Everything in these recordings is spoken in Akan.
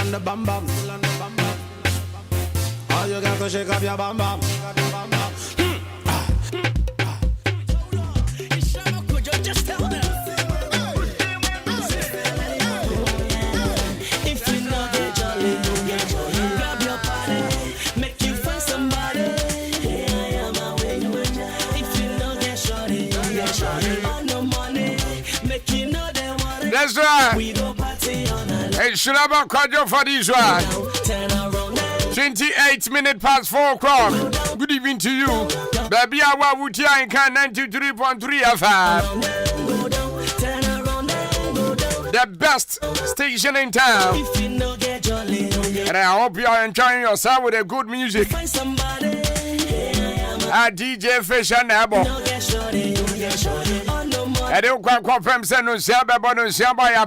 on the bam bam, still on the bam bam. All you got to shake up your bam bam. Just tell them. If you know get jolly, grab your body, make you find somebody. If you know get shorty, on no money, make you know they want it. That's right. We go party on a Hey, should I have a for this one? 28 minutes past 4 o'clock. Good evening to you. Baby, I would hear Ahenkan 93.3 FM. The best station in town. And I hope you are enjoying yourself with a good music. DJ Fish and Abo. I don't quite confirm no Sababa no Sabaya.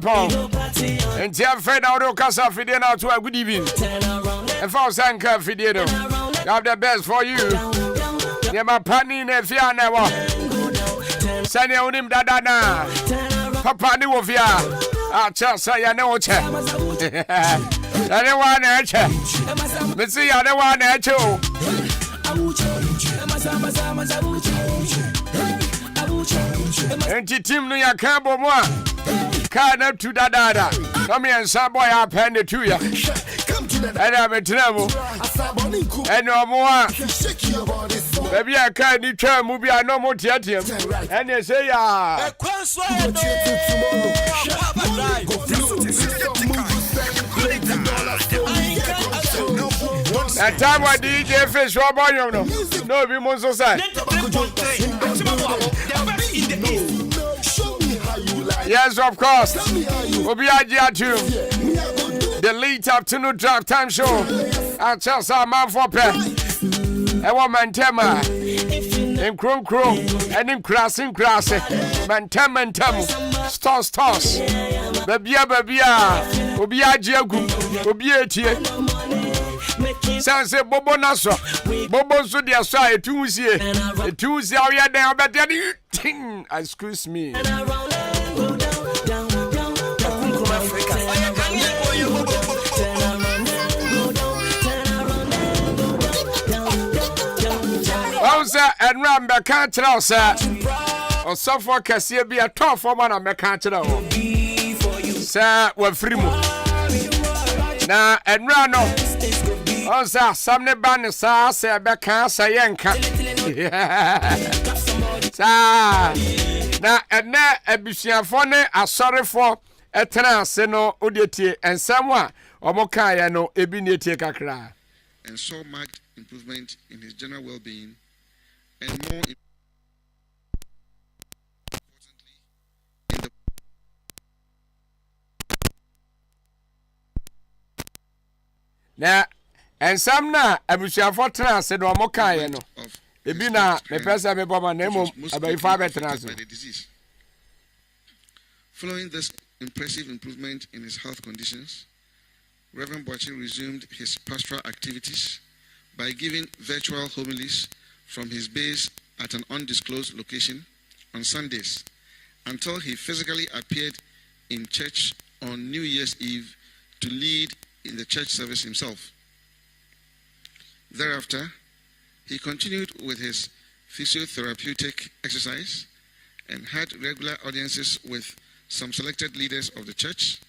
And Tia Fred Auto Casa Fidena to a good evening. And for Sanka Fideno. Have the best for you. Never panning if you are never. Send your name Dada. Papa knew of ya. I just say I know. Anyone at you. Let's see, I don't want at you. And Tim no ya cabo moi. Can up to Dada. Come here and some boy I pen the to ya. And I'm a trouble. And no more. Maybe I can't need to move. I no more theater. And they say, that time I DJ Fish Robert, no, we must so sad. Yes, of course. We'll be at you. The late afternoon draft time show. I'll tell some man for pay. I want Mantema. In Chrome Chrome. And in Crossing Crossing. Mantem. Stars. Babia. Obia Jagu. Obia Tia. Sanse Bobo Naso. Bobo Sudia Sai Tuesday. Tuesday, we are there. But excuse me. Sir, and Ramba can't tell, sir. Or so for Cassia be a tough woman on the can't sir, we're free. Now, and Rano. Oh, sir, some never say, back say, Yanka. Sir, now, and now, a Bishia Fone, are sorry for a transeno, Uditi, and someone, or Mokaya, no, Ebinity Kakra. And so marked improvement in his general well being. And more importantly, in the now, and some now, I wish I for trans said or Mokaya no. Ebina, the person me Baba name about 5 disease. Following this impressive improvement in his health conditions, Reverend Boachi resumed his pastoral activities by giving virtual homilies from his base at an undisclosed location on Sundays until he physically appeared in church on New Year's Eve to lead in the church service himself. Thereafter, he continued with his physiotherapeutic exercise and had regular audiences with some selected leaders of the church,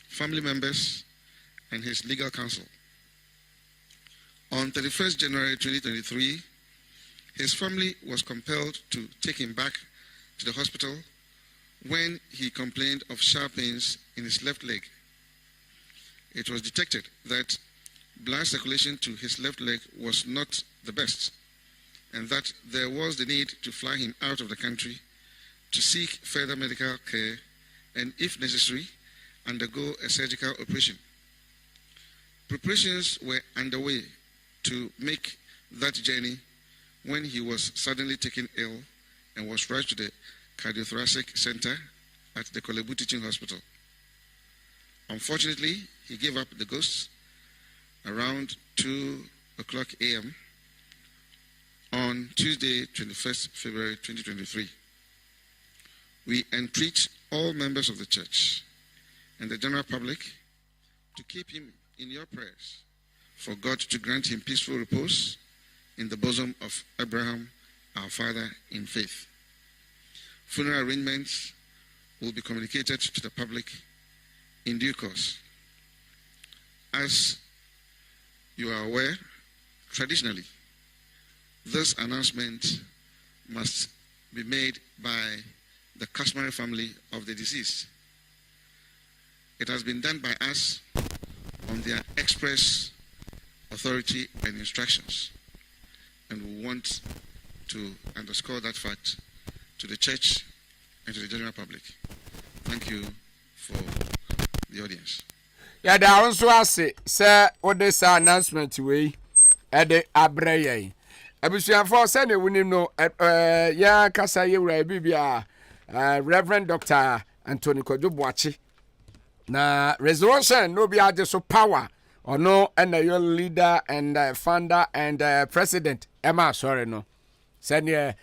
family members, and his legal counsel. On 31st January 2023, his family was compelled to take him back to the hospital when he complained of sharp pains in his left leg. It was detected that blood circulation to his left leg was not the best, and that there was the need to fly him out of the country to seek further medical care and, if necessary, undergo a surgical operation. Preparations were underway to make that journey when he was suddenly taken ill and was rushed to the cardiothoracic center at the Kolebu Teaching Hospital. Unfortunately, he gave up the ghost around 2:00 a.m. on Tuesday, 21st February 2023. We entreat all members of the church and the general public to keep him in your prayers for God to grant him peaceful repose in the bosom of Abraham, our father in faith. Funeral arrangements will be communicated to the public in due course. As you are aware, traditionally, this announcement must be made by the customary family of the deceased. It has been done by us on their express authority and instructions, and we want to underscore that fact to the church and to the general public. Thank you for the audience. Yeah, there also say what this announcement way at the Abraya. Abusiafo say ne woni no ya kasa ye wura bibia Reverend Dr. Anthony Kojobuachi na resolution no be ade so power or no and your leader and founder and president Emma sorry no say ne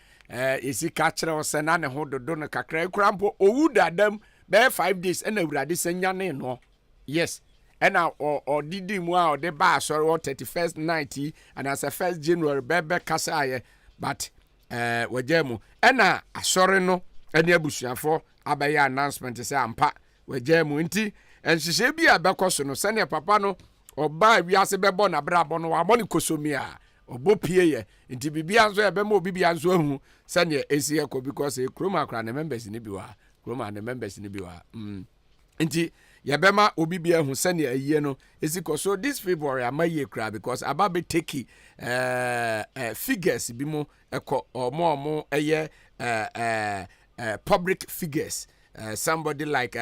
isi kachre o se na ne ho dodo no kakra kurampo owu dadam be 5 days and awurade senya ne no yes and now or didi mu a de ba sorry 31st night and as a 1st January bebe kasa aye but wajemu and sorry no any abusuafo abaya announcement say ampa wajemu nti enhihye bi abekoso no sene papa no oba wiase bebo na brabo no wamoni kosomi a obopie ye nti bibia nso ebema obibia nso ahu sene esi ekọ because kroma akra ne members ni biwa kroma ne members ni biwa nti yabema obibia hu sene aye no esiko so this February amaye kra because ababe take figures bi mo ekọ omo eye public figures somebody like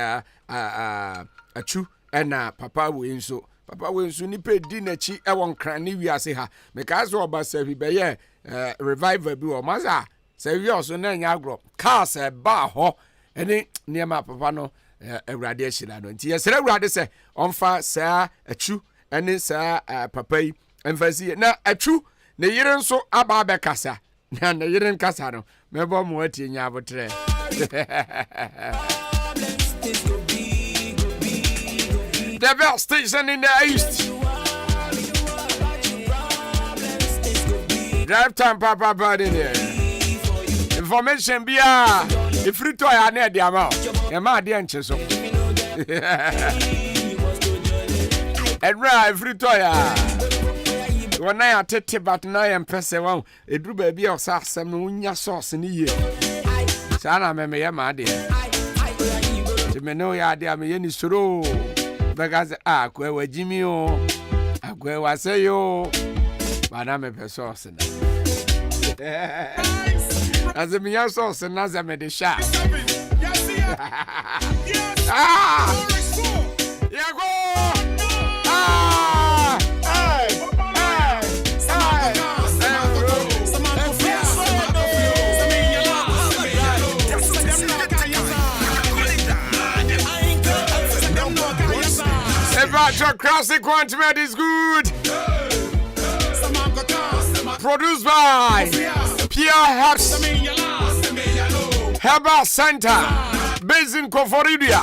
Achu and Papa Winso nipe di nachi e won kran ni wiase ha because oba sabi be ye revival bi o maza say we also na nya agro cars e ba ho eni niema papa no awurade ahira no nti yesere awurade se onfa saa Achu eni saa papa yi emfasi na Achu ne yire nso aba be kasa na ne yire nkasa no mebo mo atie nya abotre the best station in the east. Drive time, Papa, bad in here. Information be a free toy I need the amount. A man, the inches. And right, free toy. When I take about 9 person, it drew baby or some unya sauce in the year. Sana, me, my dear. To me know ya, dear me, any suru. Because kwe Jimmy o akwe wase yo madame pesos na azemi ya sauce na za me de sha ya go Your classic quantum is good. Produced by Pierre Herbs Herbal Center based in Koforidia.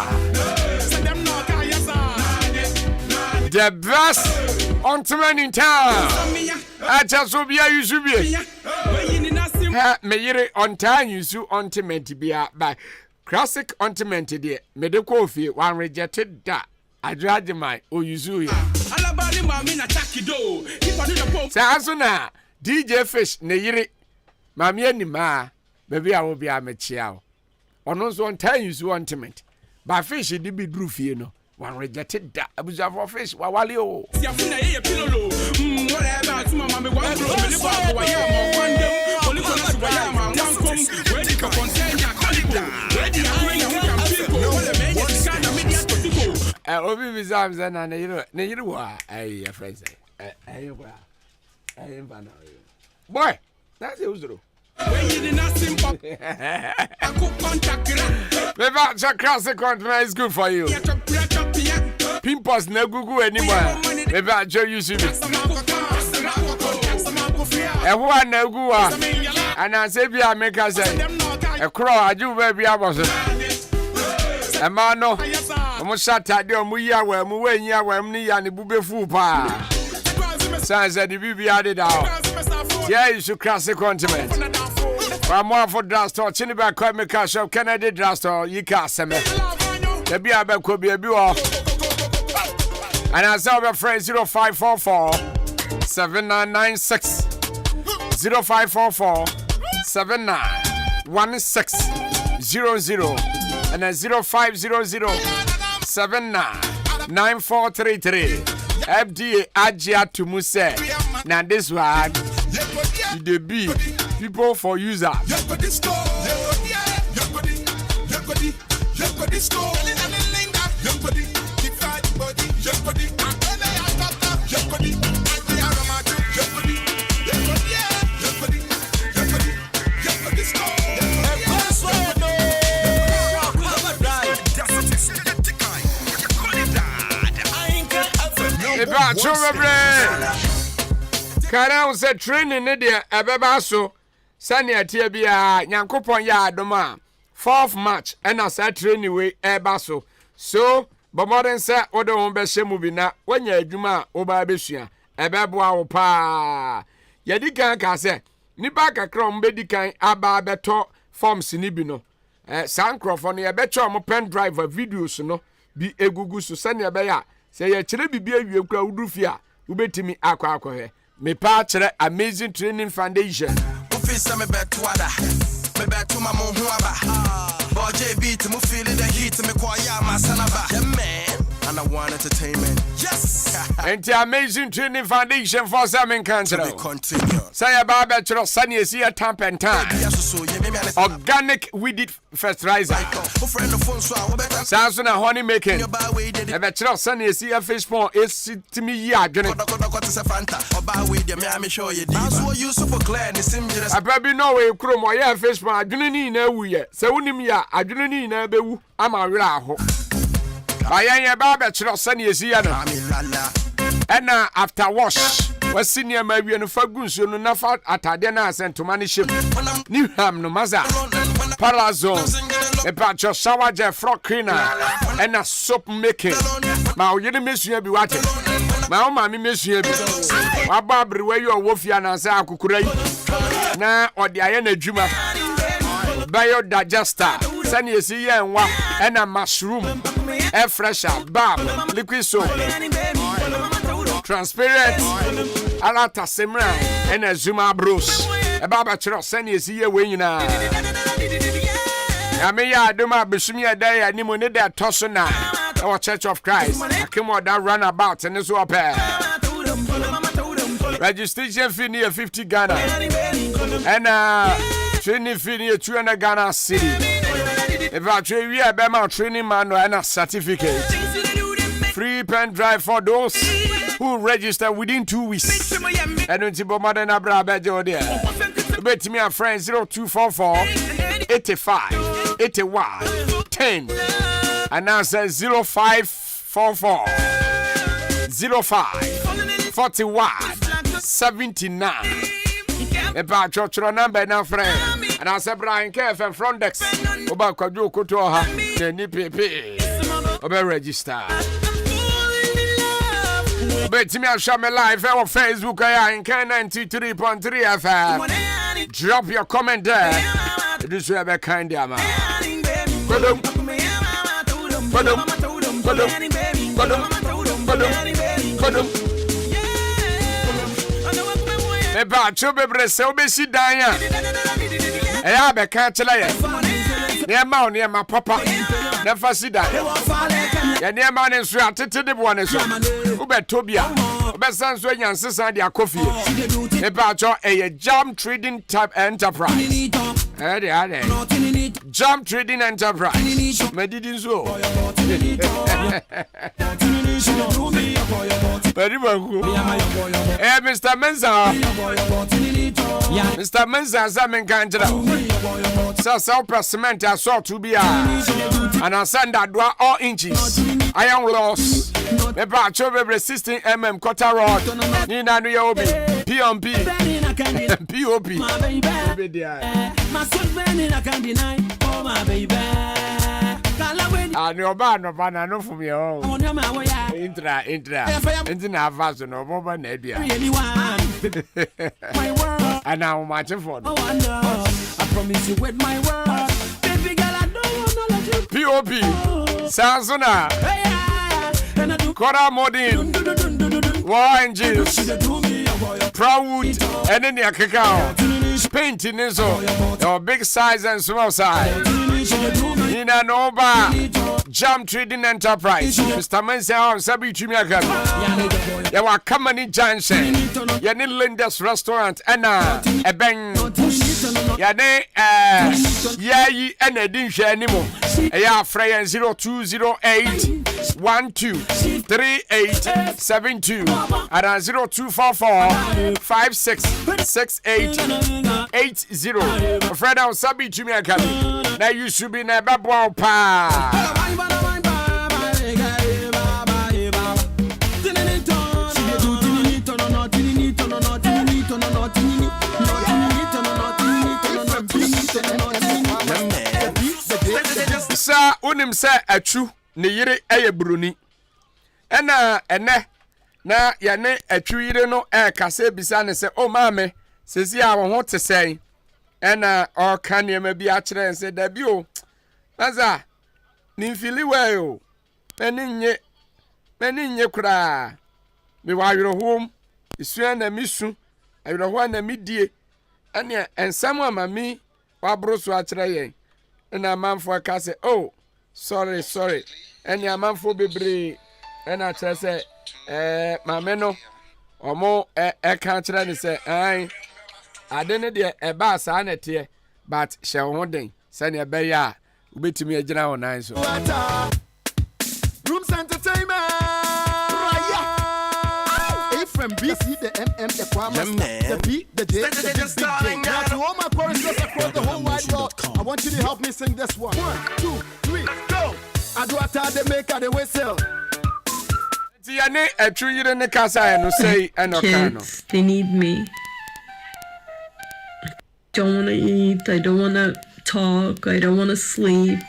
The best ointment in town. I just will be a usually. Me on time you so ointment be by classic ointment there. Medical fee one rejected that. I drive my Oyuzu. Sazuna DJ Fish Neyiri Mammy ni ma baby I will be a machiao. On one time you want but fish it did be droof you know. One rejected that observe of fish Wawalio. Obi bizams and you are a friend. Boy, that's it. The classic contract is good for you. Pimpos no Google anymore. Maybe I show you see me. And who are no good? And I say, I make us say, a crow, I do baby. I was a man. Omo shata de omo yi awam mu wanyi awam ni ya ne bubefu pa. Sanza di bibi ade da. Yeah, you should cross the continent. For more for drugstore, Chiniba Chemical Shop, Kennedy Drugstore, you can't send me. The beer could be a beer. And I saw my friend 0544 7996 0544 791600 and then 0500 799433. FDA Ajia to Muse. Now this one, the B people for user. Kara say training ne dia ebeba so sane tie bia Nyankopon ya adoma 4th March and as training we eba so bomoden say odo won be hyemu bi na wanya adwuma oba besua ebeboa wo pa yedi kan ka say nipa kakra on bedi kan aba beto forms ni bi no sankrofo no ye becho mo pen driver videos no bi egugu so sane be ya say ye kire bibia wie kura udufia ubetimi akwa me pa kire Amazing Training Foundation office me betwada me betu ma mo ho aba boje beat mo feel the heat me kwaya masanaba man and I want entertainment yes and the Amazing Training Foundation for Ahenkan continue say about betro sani esi a tamp and time organic weed fertilizer Samson honey making e betro sani esi a fish pond esi timi yi adwene ababi no we krom o ya fish pond adwene ni na wuye se wonim ya adwene ni na bewu ama wera aho ayen ba betro sani esi ya no and after wash was senior my we no fagunso no na fa atade na asentoma ne shem ni ham no maza parazone e pa cho shower gel frock cleaner and a soap making ma o yene mesua bi wate ma o ma me mesua bi wa babri we yo wofia na sa akukura yi na odi aye na adwuma biodigester sani esi ye nwa and a mushroom air fresher balm liquid soap transparent alata semra and a zuma bros e baba chiro sani esi ye we nyina ame ya adoma besumi eda ya ni mo ne da toso na our Church of Christ akemo that run about and so up registration fee near 50 Ghana and training fee near 200 Ghana city if I train we are be training manual and a certificate free pen drive for those who register within 2 weeks. And until Bomaden Abra Bejo there. Bet me a friend 0244 85 81 10. And now says 0544 05 41 79. About church number now, friend. And I said, Brian K. from Frontex. About Kaju Kutoha. Then Nipi. About register. Bet me a show me live on Facebook Ahenkan 93.3 FM. Drop your comment there. This will be kind of man. Eba chobe brese obesi danya. Eya be kan chela ye. Ne ma on ma papa. Ne fa sida. Ya ne ma ne so atete de bo ne so. Ubetobia. Obesan so nyansesa de akofie. Eba cho Jam Trading Type Enterprise. Jam Trading Enterprise. Medidin so. Mr. Mensa. Mr. Mensa Ahenkan so cement I saw to be and I send that door all inches. Iron loss. The batch of every 16 quarter rod. Nina Nuyobi. PMP. POP. My son, I can't deny. Oh, my baby. no bana no for me. Intra. Intina vast no boba nebia. And now matching for. I promise you with my word. Baby girl, I don't wanna let you. POP. Sansona. Kora Modin. War engines. Proud. And then the cacao. Painting is all. Big size and small size. In an over jam trading enterprise. Mr. Mensa, Sabi Chimiaka. You are coming Junction. You need Linda's restaurant. And a bang. Yane, ye and a dish anymore. Yeah, Freya 0208 123872 and 0244 566880. Fred, I'll Sabi Chimiaka. Now you should be never born pa. Sa unim se achu ne yire eye bruni. Ena ene na ya ne achu yire no kase bisa ne se o maame sesi a wo ho tesɛn. Ena o kan ye ma bi a kire se da bi o. Maza ni mfili we o. Meni nye kura. Me wa yiro hom. Isu na misu. Ayiro ho na midie. Ene ensam amami wa broso a kire yen. And a man for a case, oh, sorry. And a man for bebre. And I tell say, my meno, or more, can't try to say, I didn't dear a bass on it here, but shall one day send a bear, be to me a general nice. Rooms Entertainment. From BC, the MM, the Akwaaba, the B, the J, the Big J. Now to all my choristers across the whole wide world, I want you to help me sing this one. 1, 2, 3, go! I do the maker, the whistle. Tiane, a true year in the casa, and say, and kids, they need me. I don't want to eat, I don't want to talk, I don't want to sleep,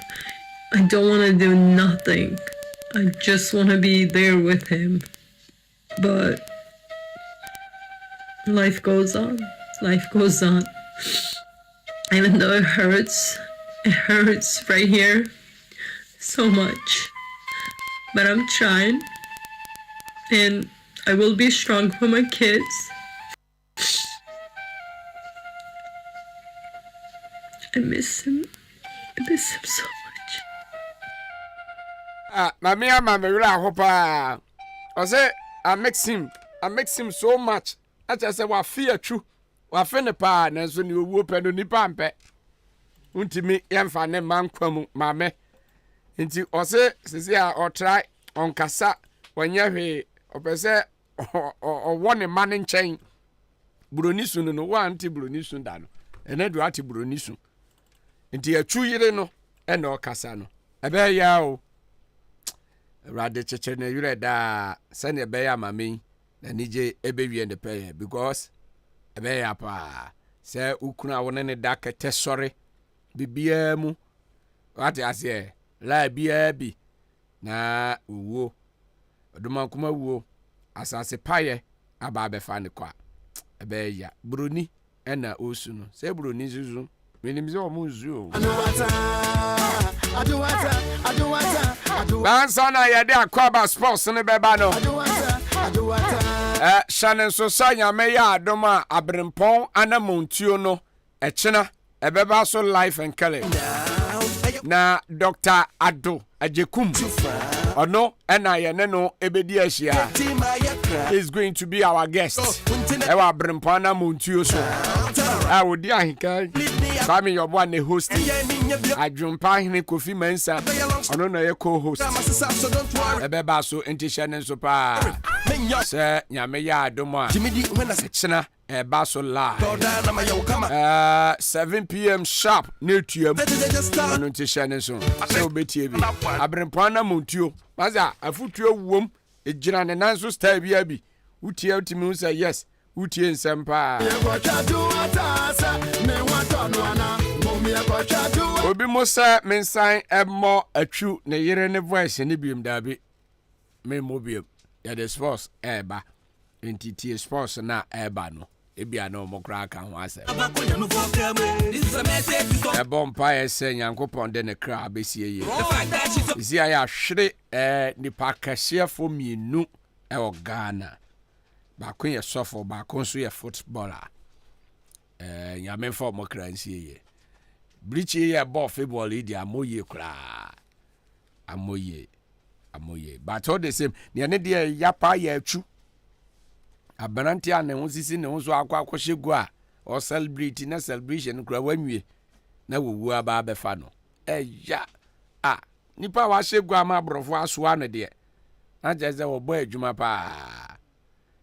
I don't want to do nothing. I just want to be there with him. But life goes on. Even though it hurts right here so much. But I'm trying. And I will be strong for my kids. I miss him so much. Mama, I hope I say I mix him so much. I just say, what fear true. What friend a pa, and so you whoop and only pampe. Untimi, Yamfane, Manquam, Mamma. Into or say, or try on Cassa when you're or per se or one a man in chain. Brunisun no one to Brunisun dano, and Edward Brunisun. Into a 2 year no, and or Cassano. A bear yao. Rather, Chechene, you read that send a bear, mammy. And DJ a baby and the pay because a bear pa say ukuna one any dark test sorry bibiemu what I say la bi na uwo oduma kuma wo asase paye aba be fa ne kwa e be ya broni na osu no say broni zuzu menim say o mu zu o Bansana ya de Akwaaba sports ne beba no Shannon so sanya meya adoma abrempon anamontuo no echena ebeba so life and color na Dr. Ado Ajekum ono ena ye ne no ebedi ahia is going to be our guest ewa abrempon anamontuo so wodi Ahenkan Kwame your boy ne host Adwumpa hene Kofi Mensa ono na ye co-host ebeba so enti Shannon so pa se nyame ya adomo a chena eba so live 7 p.m. sharp netuam ono enti Shannon so se obetie bi abrempana montuo maza afutuo wom ejina ne nanso style bia bi utie utimi say yes utie nsempa obi mo say mensan emo atwu ne yere ne voice ne biom dabi me mo biom ya the sports eba entity sports na eba no ebia na omokra ka ho ase ebo mpa ese nyankopon de ne kra abesie ye isi aya hwere nipa kase fo mienu e o Ghana ba ko ye sofo ba ko so ye footballer nyame fo omokra nsie ye Brichi ye ball football idi amoye kra amoye but all the same ne ne de yapa ya atwu abananti ane ho sisi ne ho so akwa hwegu a o celebrate na celebration kra wanwie na wowu aba befa no eya nipa wa hwegu ama brofo asoa no de na jeze wo boy adwuma pa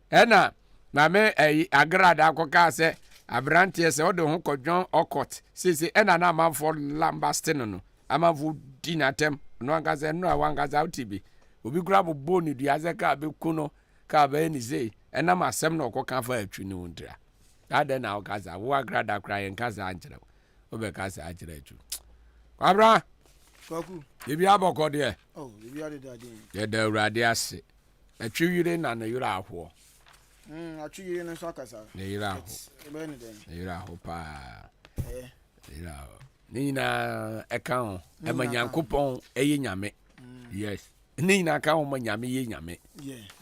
ena na me agrada akoka se abrantie se ode ho kodwon okot sisi ena na amanfo lambastin no amanfo dinatem no angaze no awangaza utibi obi kura bo ni duaze ka be kuno ka ba ni sei ena masem na okoka fa atwi ni wondra ade na okaza wo agrada kra yen kaza anjere obe kaza anjere atwi abra kwaku ebi aboko de ebi ade da den ye da urade ase atwi yire na na yura ahwo atwi yire no so akasa ne yura ahwo ebe ni den ne yura ahwo pa yura ni na eka ho e manyankopon eye nyame yes ni na ka ho manyame ye nyame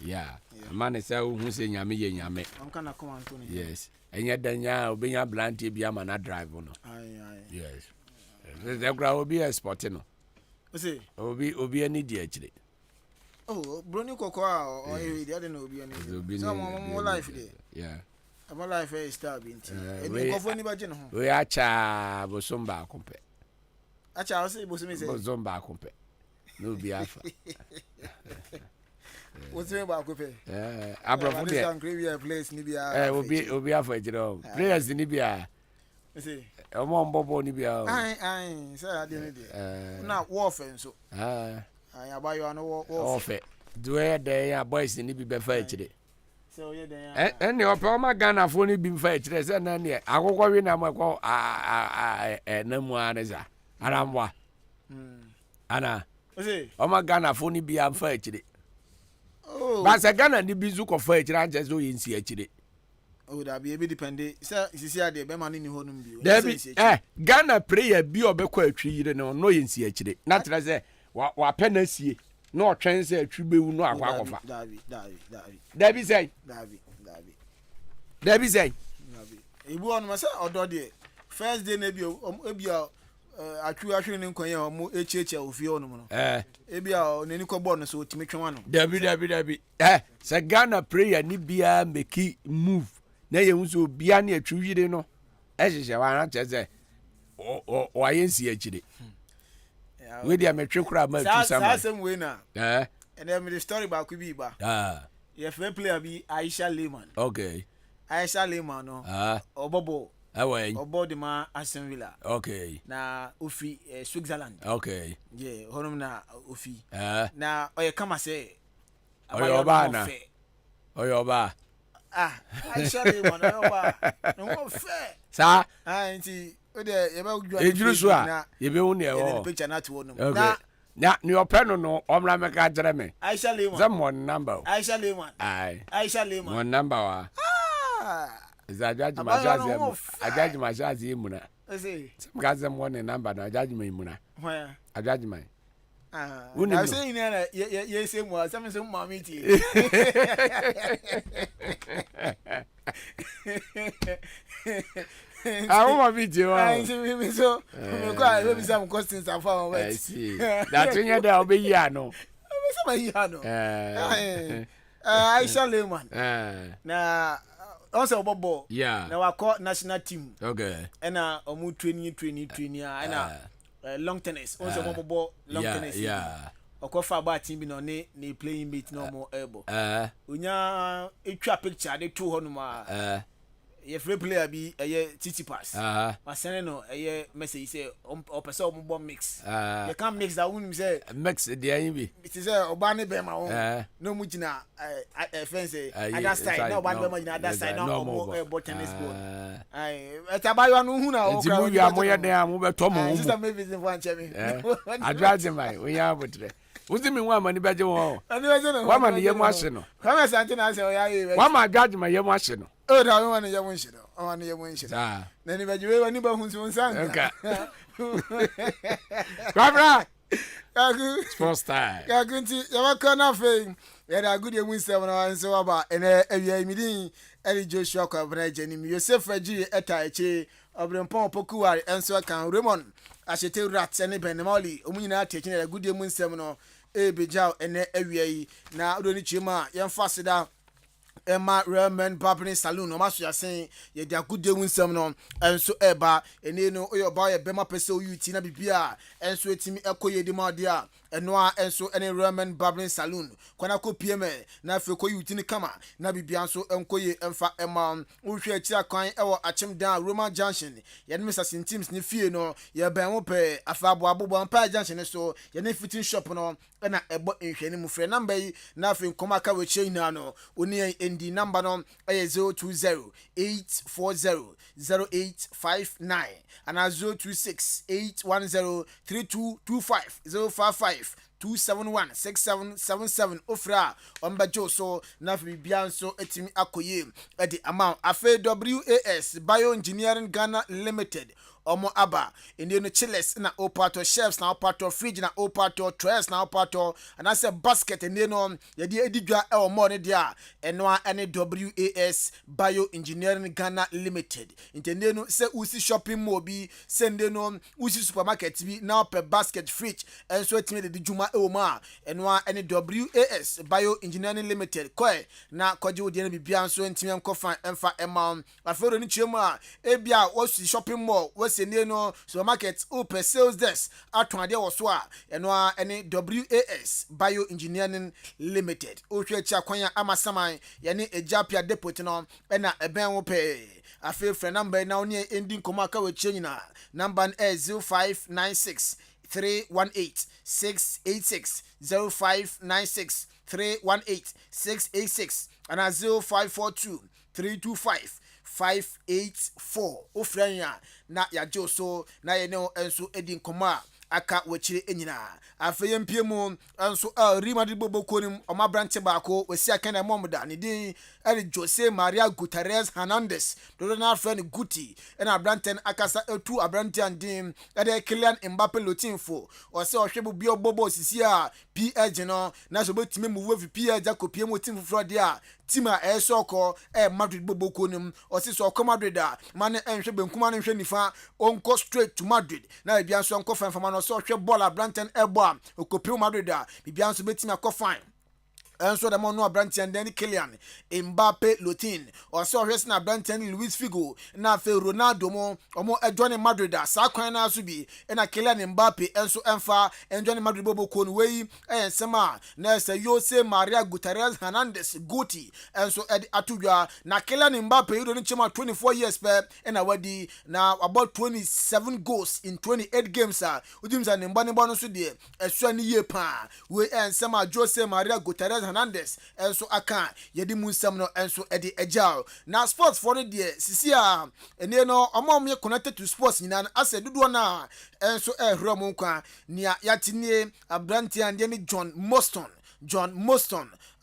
yeah man say hu se nyame ye nyame am kana come Anthony yes enya danya obenya blantie bia ma na drive no yes the gra obi export no say obi ani di akire broni koko o dey ade na obi ani so mo life dey yeah my life is star binti eni kofo ni baje no ho we acha bosomba akompe acha o say bosomi say bosomba akompe no bi afa what's me ba akompe abrofo dey place ni bia obi afa ejiro players ni bia say omo mbobo ni bia ai say ade ni dey na warfare nso ai abayo no warfare do dey ya boys ni bi be fa ejire so ye den ene opa ma Ghana fo ni bi fa ejire se na ne akokwo wi na makọ na mu aneza aramwa ana o ma Ghana fo ni bi am fa ejire ba se Ghana ni bi zu ko fa ejire anje zo yin si ejire da bi e be depend say sisi ade be ma ni ho no bi Ghana prayer bi obekọ atwi yire no yin si ejire na tra se wa pena sie no twen se atwi bewu no akwa akofa Dabi say ebu on ma say odo de first day na bi atwi ahwe ni nkonye o mo echeche ofie onum no ebi a nani ko bo no so otimi twenwa no dabi se Ghana prayer ni bia make move na ye nso bia na atwi yire no ehyehe wa na cheze o ayensi akire we dia metwe kura ma atwi sama same way na and then the story ba ku bi ba ye fair player bi Aisha Lehman okay Aisha Lehman no obobo obo de ma Aston Villa okay na ofi Switzerland okay yeah honum na ofi na oye kama say oyoba Aisha Lehman oyoba no fair sa nti o de ye ba gwa ejuru so a ye be hu ne e picture na to honum na ni openo no omra meka jere me Aisha Lehman them one number Aisha Lehman Aisha Lehman one number wa ajaji mashazi imuna some guys them one number na ajaji me imuna ajaji me I say in there ye say mo some say mama ti I want video. I see me so me go be some questions and for I see that thing there be here no some here no Aisha Lehman na also bobo na wa call national team okay and omu training and long tennis also bobo long tennis okofa about team bi no ne playing mate no more elbow onya etwa picture de to ho no ma ye free player bi Titi pass ma send no message say o person o mo mix you can mix that one say mix the ayin bi it is oba ne be ma won no mu gina fence other side no oba ne be ma gina other side no mo tennis ball etabayo no hu na o kra mu ya mo ye den am be to mo sister me visit for chemi advise mai we ya botre uzi mi wa mani beje won ani beje no wa mani ye mu ahye no kama sante na say o ya ye wa ma judge ma ye mu ahye no o da we mani ye mu ahye no o mani ye mu ahye ah na ni beje we wani ba hu so nsan okay Kwabra kagu sports time kagu nti ya baka na fe ya da good ye mu nsem na nso aba ene awia midin Eli Joshua Kwabra Jenim Yosef Aji eta eche obrempon pokuwari enso kan Raymond ashete rat ene benmoli omunyina ateche na good ye mu nsem no ebejaw ene awia yi na odoni chima yemfa seda Emma Ramen Barbering Saloon, no master yasen ye dia good day winsem no enso eba ene no oyo ba ye bema pese oyuti na bibia enso etimi ekoye di ma dia eno a enso ene Ramen Barbering Saloon kwana ko PM na fe ko yuti ni kama na bibia enso enkoye emfa ema wohwe achi akwan ewo achem dan Roman Junction ye ne Mr. Teams ni fie no ye ben wo pe afabo abobo mpa junction so ye ne fitting shop no na ebo nhwe ni mu frɛ number yi na fe nkoma ka we china no oni ndi number no 02084000859 and 0268103225 055-271-6777 ofra ombajo so na bibia so etimi akoye edi amount afa WAS Bioengineering Ghana Limited omo aba ende no chillers na opato shelves na opato fridge na opato trays na opato and I say basket ende no ye de edidwa e omo ne dia eno a ene WAS Bioengineering Ghana Limited intende no se usi shopping mall bi sende no usi supermarket bi na per basket fridge enso etime de djuma e oma eno a ene WAS Bioengineering Limited koi na koje odi na bibia nso ntime enkofa emfa ema afero ni chema ebia usi shopping mall sene no supermarket open sales desk atwade wo so a eno a ene WAS Bioengineering Limited o hwe chi akwan amasaman ye ne ejapia depot no na eben wo pe afi frɛ number na oni ending koma ka we chi nyina number 0596 318 686 0596 318 686 and 0542 325 584 ofranya na yajo so na ye ne enso edin koma aka wachire enyina afeye mpiemu enso Rima de bobokonim oma branch baako wasi aka na momda ne din Eli Jose Maria Gutierrez Hernandez do na friend Guti na branten akasa etu abrantian din ede Kylian Mbappe lotinfo o se ohwebu bi obobo sisi a PSG no na so betime move fi PSG akopie mo team fro de a tima esoko Madrid bobokonim o se so Madrid a mane enhwe benkuma ne hwe nifa onko straight to Madrid na bia so onko fanfama no so hwe ball abranten ebo a okopie Madrid a bia so betime akofan enso da mo no abrantian den Kylian Mbappe Lotin o so hwese na abrantian Luis Figo na fe Ronaldo mo omo edwane Madrid a sa kwan na so bi na Kylian Mbappe enso emfa edwane Madrid bobo no wei ensema na se Jose Maria Gutierrez Hernandez Guti enso atudwa na Kylian Mbappe you don't chema 24 years pe na wadi na about 27 goals in 28 games a udimza ne mbane no so de esua ni ye pa we ensema Jose Maria Gutierrez Hernandez enso aka yedi munsam no enso edi ejao na sports for the sisi a ene no omom ye connected to sports nyina ase dodo na enso ehro mo kwa nia yatinie abranti ande ni John Moston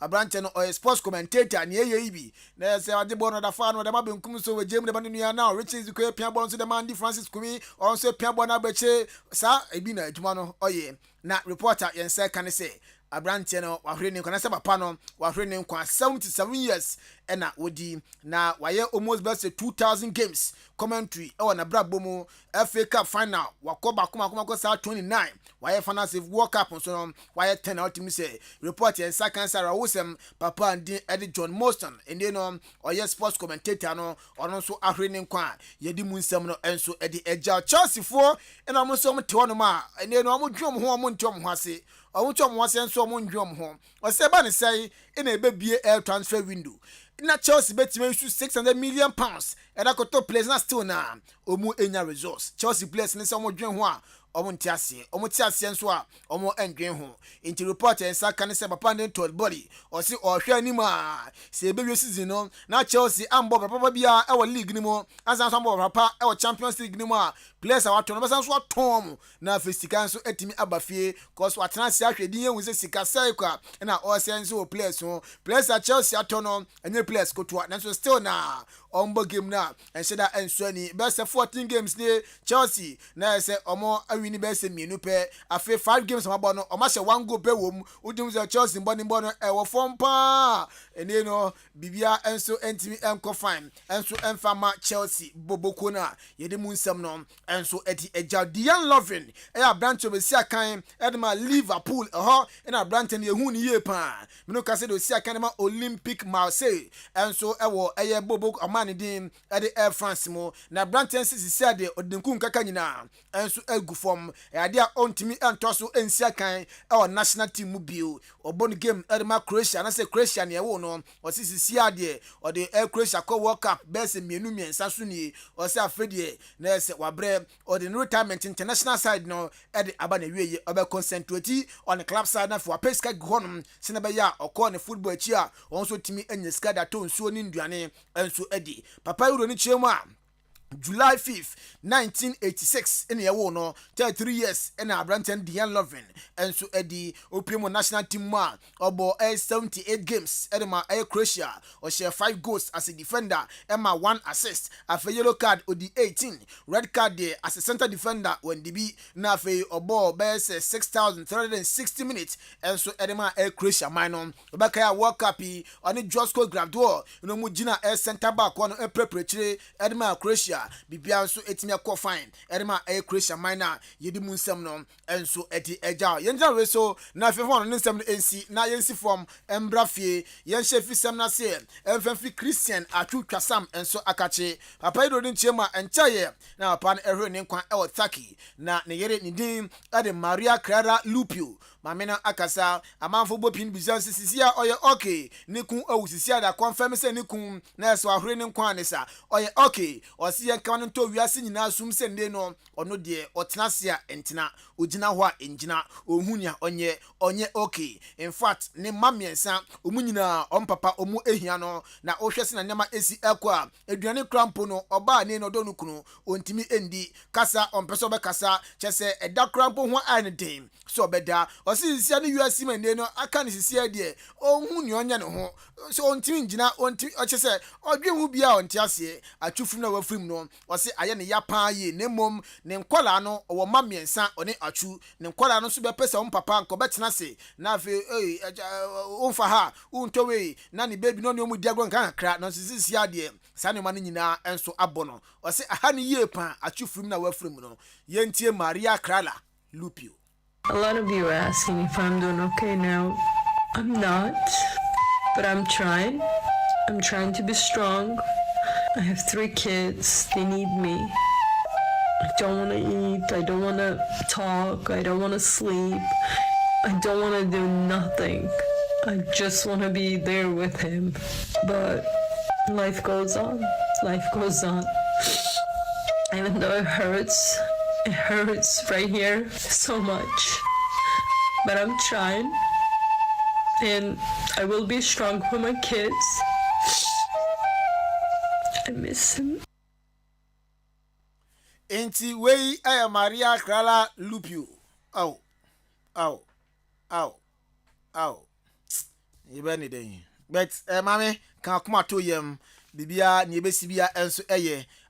abrante no sports commentator ne yeyibi na se ade bo no da fa no da mabenkum so we jem de banu nia na Richard ko pia bo so de mandi Francis Kumi on so pia bo na beche sa ebi na adwuma no oye na reporter yense kan say abrante no wahwe ne nkwana se papa no wahwe ne nkwa 77 years ena wodi na waye almost best 2000 games commentary e na brabo mu FA Cup final wakoba kuma sa 29 waye finance World Cup so no waye 10 ultimate say report en second Sarah Wosem papa and Eddie John Moston ende no oye sports commentator no ono so ahwe ne nkwa yedi mu nsem no enso edi eja Chelsea fo ena mo so mo te wono ma ende no mo dwom ho mo ntom ho ase owo chom ho ase enso mo ndwom ho o se ba ne sai ena ebebie air transfer window na Chelsea betime issue 600 million pounds e da koto players na still na omu enya results. Chelsea players ne se omo dwen ho a omo ntiase nso a omo endwen ho. Inti report en sa kan se papa ne told body o si o hwe anim a se ebe season no na Chelsea ambo papa bia e wo league ni mo asan so ambo papa e wo Champions League ni mo a players a wato no besan so atom na festika nso etimi abafie cause watena se ahwedi yen se sika sai kwa na o se nso players a Chelsea ato no enye players kotoa na so still na ombo game na ensheda enso ni best 14 games ni Chelsea na se omo awini best mienu pe afi 5 games mabo no omo hye 1 goal pe wom udum se Chelsea mboni no e wo form pa ene no bibia enso entimi enko fine enso enfama Chelsea boboko na yede mu nsem no enso eti Ejadian Lovren e abranto be sia kan edema Liverpool ena abranto ne ehu ni ye pa mino ka se do sia kan ma Olympic Marseille enso ewo eye boboko amane din e de Air France mo na abranto sia de odinku nkaka nyina enso egu form e ade a ontimi entoso ensia kan e national team mu bio obon game edema Croatia na se Croatia ne ewo no o sisi ade o de Croatia ko World Cup best mienu miensa so ni o se afedie na se wabre or the retirement international side no ede aba na wieye obe concentrate on the club side na for pesca gonum sene be ya okọ ne football echi a onso timi enya skada to nsuo ni nduane enso edi papa euro ni chiemu a July 5th, 1986 in the no 33 years in Abranton Dian Lovren and so Eddie Opium national team ma obo 78 games edema Croatia or share 5 goals as a defender Emma 1 assist a yellow card odi 18 red card there as a center defender when DB na fe obo best 6,360 minutes and so edema Croatia minor obaka World Cup on the Josko Grador no mu gina center back on preparatory edema Croatia bibia nso etimi akọ fine edema Croatia minor yedi mu nsem no enso eti eja yenja we so na afefo no nsem no ensi na yensi form embrafie yenhye fisem na se emfemfi Christian atwutwa sam enso akache papa ido ni chema enchaye na papa no ehwe ne nkwa e Turkey na ne yere ni din ade Maria Clara Lupio mamena akasa amanfo bopin bizansi sisia oye okay nikun awusisia da confirm se nikun na so ahore ne nkwa ne sa oye okay osi yenka no to wiase nyina sum se nde no ono de otenase a entina ogina ho a engina ohunia onye okay in fact ne mamiensa omunyina ompapa omu ehia no na ohwese na nyama esi ekwa eduane krampo no oba ne no do no kunu ontimi endi kasa ompeso be kasa chese eda krampo ho an dem so obeda osi sia ne wiase mende no aka ne sisia de ohuni onye ne ho so ontimi ngina ontimi ochese odwe hu bia ontiase atwufum na wafrim no osi aye ne yapa ye ne mom ne nkola no owo mamiensa one atwu ne nkola no so be pesa ompapa nko betena se na fe onfa ha untowe na ne baby no ne omu diago nkan kra no sisia de sa ne ma no nyina enso abono osi aha ne ye pa atwufum na wafrim no yentie Maria Clara Lupio. A lot of you are asking if I'm doing okay now. I'm not, but I'm trying. I'm trying to be strong. I have 3 kids. They need me. I don't want to eat. I don't want to talk. I don't want to sleep. I don't want to do nothing. I just want to be there with him. But life goes on. Life goes on. Even though it hurts right here so much. But I'm trying. And I will be strong for my kids. I miss him. Enti wey Maria Clara Lupio. Ow. Yebani den. But mame kan kuma to yem bibia ni ebesi bia enso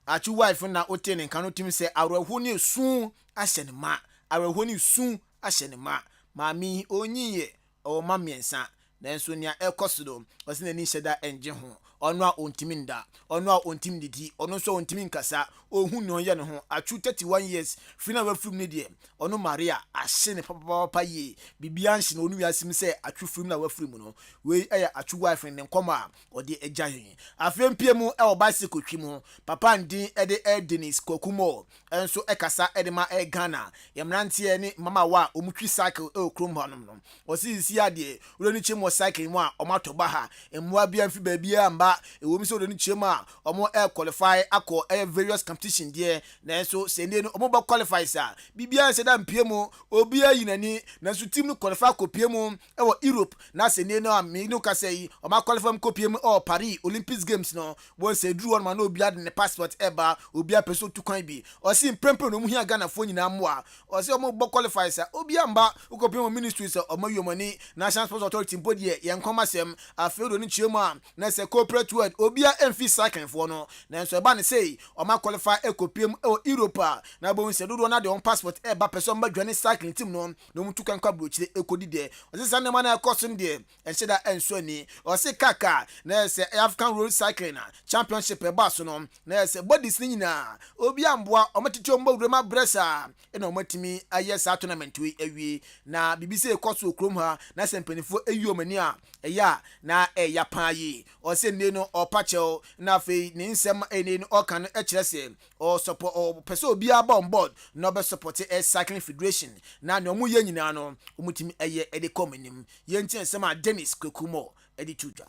achu wife na otene kan otimi se awrahu ni sun ahye ne ma. Awrahu ni sun ahye ne ma. Mami onyiye o mamiensa na enso nia ekosodo osi na ni hyeda enje ho ono a ontimi nda ono a ontimi didi ono so ontimi nkasa ohun no ye ne ho achu 31 years fina wafrum ne de ono Maria ahye ne papa ye bibia nhye no onu wiasim se achu frum na wafrum no we achu wife ne nkoma ode agya hen afempie mu e bicycle twi mu papa ndin ede Dennis Kokumo enso ekasa ede ma Ghana yemrante ne mama wa omutwi cycle okrom hanom no osi isi ade uroni chemo cycle mu a omato ba ha emwa bia mfi ba bia mba amba e wo mi so do ni chema omo qualify akọ various competition there na so se ne no omo ba qualify sa bibia se da mpie mu obi ayi nani na so team no qualify ko pie mu e wo Europe na se ne no ami no ka sei omo qualify ko pie mu Paris Olympics games no bo se dru on ma no obi ad ne passport eba obi a peso tu kwan bi o si prempem no mu hia Ghana fo nyina mo a o se omo bo qualify sa obi amba ko pie mu ministry sa omo yomani National Sports Authority body ye nkomasem afedo ni chiema na se corporate world obi a emfi cycling for no na so eba ne sei omo qualify ekopiem Europe na bo se do na de on passport eba person ba dwane cycling team no no mu tukan kwa brochire ekodi de o se sanne man na cost de ense da enso ni o se kaka na se African road cycling championship eba so no na se bodies ni nyina obi amboa omatiti omba urema bresa na omatimi aye sa tournament we awie na BBC ekoso okrom ha na se mpanifo eyomani a eya na eya paayi o se ne no opachel na fe ne nsem ene no okan no ekire se o support o person obi aba on board no be support cycling federation na ne omu ye nyina no omutimi eye ede komanim ye nti nsem a Dennis Kwekumo ede tudwa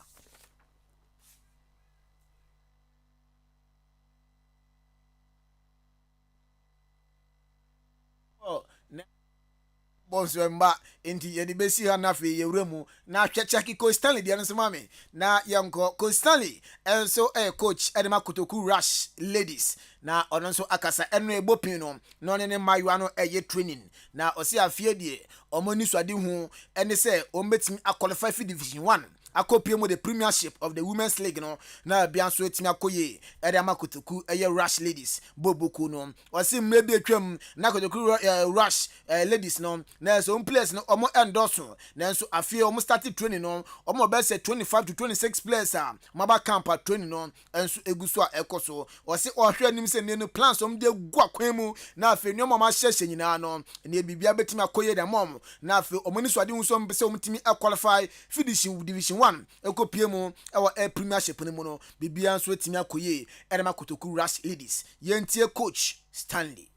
bonso mba enti ye di besi ha na fe yewremu na hwechaki Coach Stanley dia nso mame na yanko Coach Stanley enso coach Edema Kotoku Rush ladies na ono nso akasa eno ebopin no na one ne maywa no training na osi afie die omoni swade hu ene se ombetimi qualify for division 1 akopie mo the premiership of the women's league no na bia so etimi akoye Edema Kotoku Rush ladies boboku no osi mmebi atwam na Kotoku Rush ladies no na so players no omo endorse na so afie omo started training no omo be say 25 to 26 players maba camp training no enso eguso a ekoso osi ohwe nim se ne no plans om de gu akwan mu na afie no mama hyehye nyina no ne bibia betimi akoye da mom na afie omo ni so ade hu so mbe se omtimi qualify finishing division 1 ekopie mu ewa premiership ni mu no bibia nso etimi akoye Edema Kotoku Rush ladies yentie coach Stanley.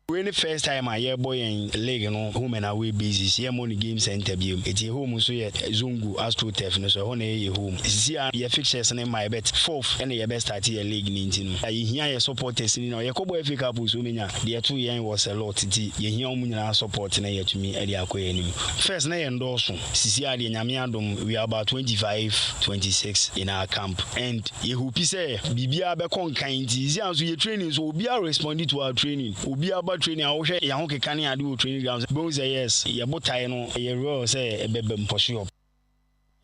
When the first time I hear boy in league no home and away basis here money game center bi eti home so ye Zungu AstroTurf no so hone ye home sisi ye fixtures na my bet fourth and ye best start ye league ni ntino ye hia ye supporters ni no ye kobo FA Cup so menya the two yen was a lot ti ye hia omu nyina support na ye tumi e dia akoye ni first na ye endorso sisi ade nyame adom we are about 25-26 in our camp and ye hope say bibia be kon kan ti sisi anso ye training so obi responded to our training obi about training I wish ya honke kan ya do training grounds both say yes ya botai no ye real say ebebem posho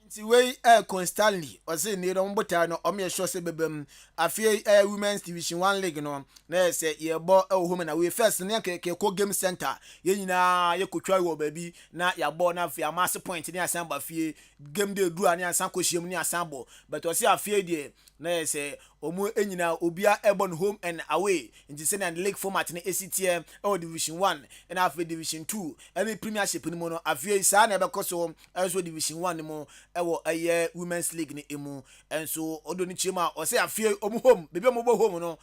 nti we constantly o say ne don botai no o me sure say bebem afie women's division 1 league no na say ye bo home na we first ne ke ko game center ye nyina ye kotwa wo baby na ya bo na afie amass point ne asan ba fie game dey du ani asan ko hiem ne asan bo but o say afie dey na say omo enyina obia ebon home and away nti say na league format ne ACTM division 1 and after division 2 any premiership ni mo no afie sa na ebekoso also division 1 ni mo ewo women's league ni emu enso odo ni chima o say afie omo home bebi omo bo home no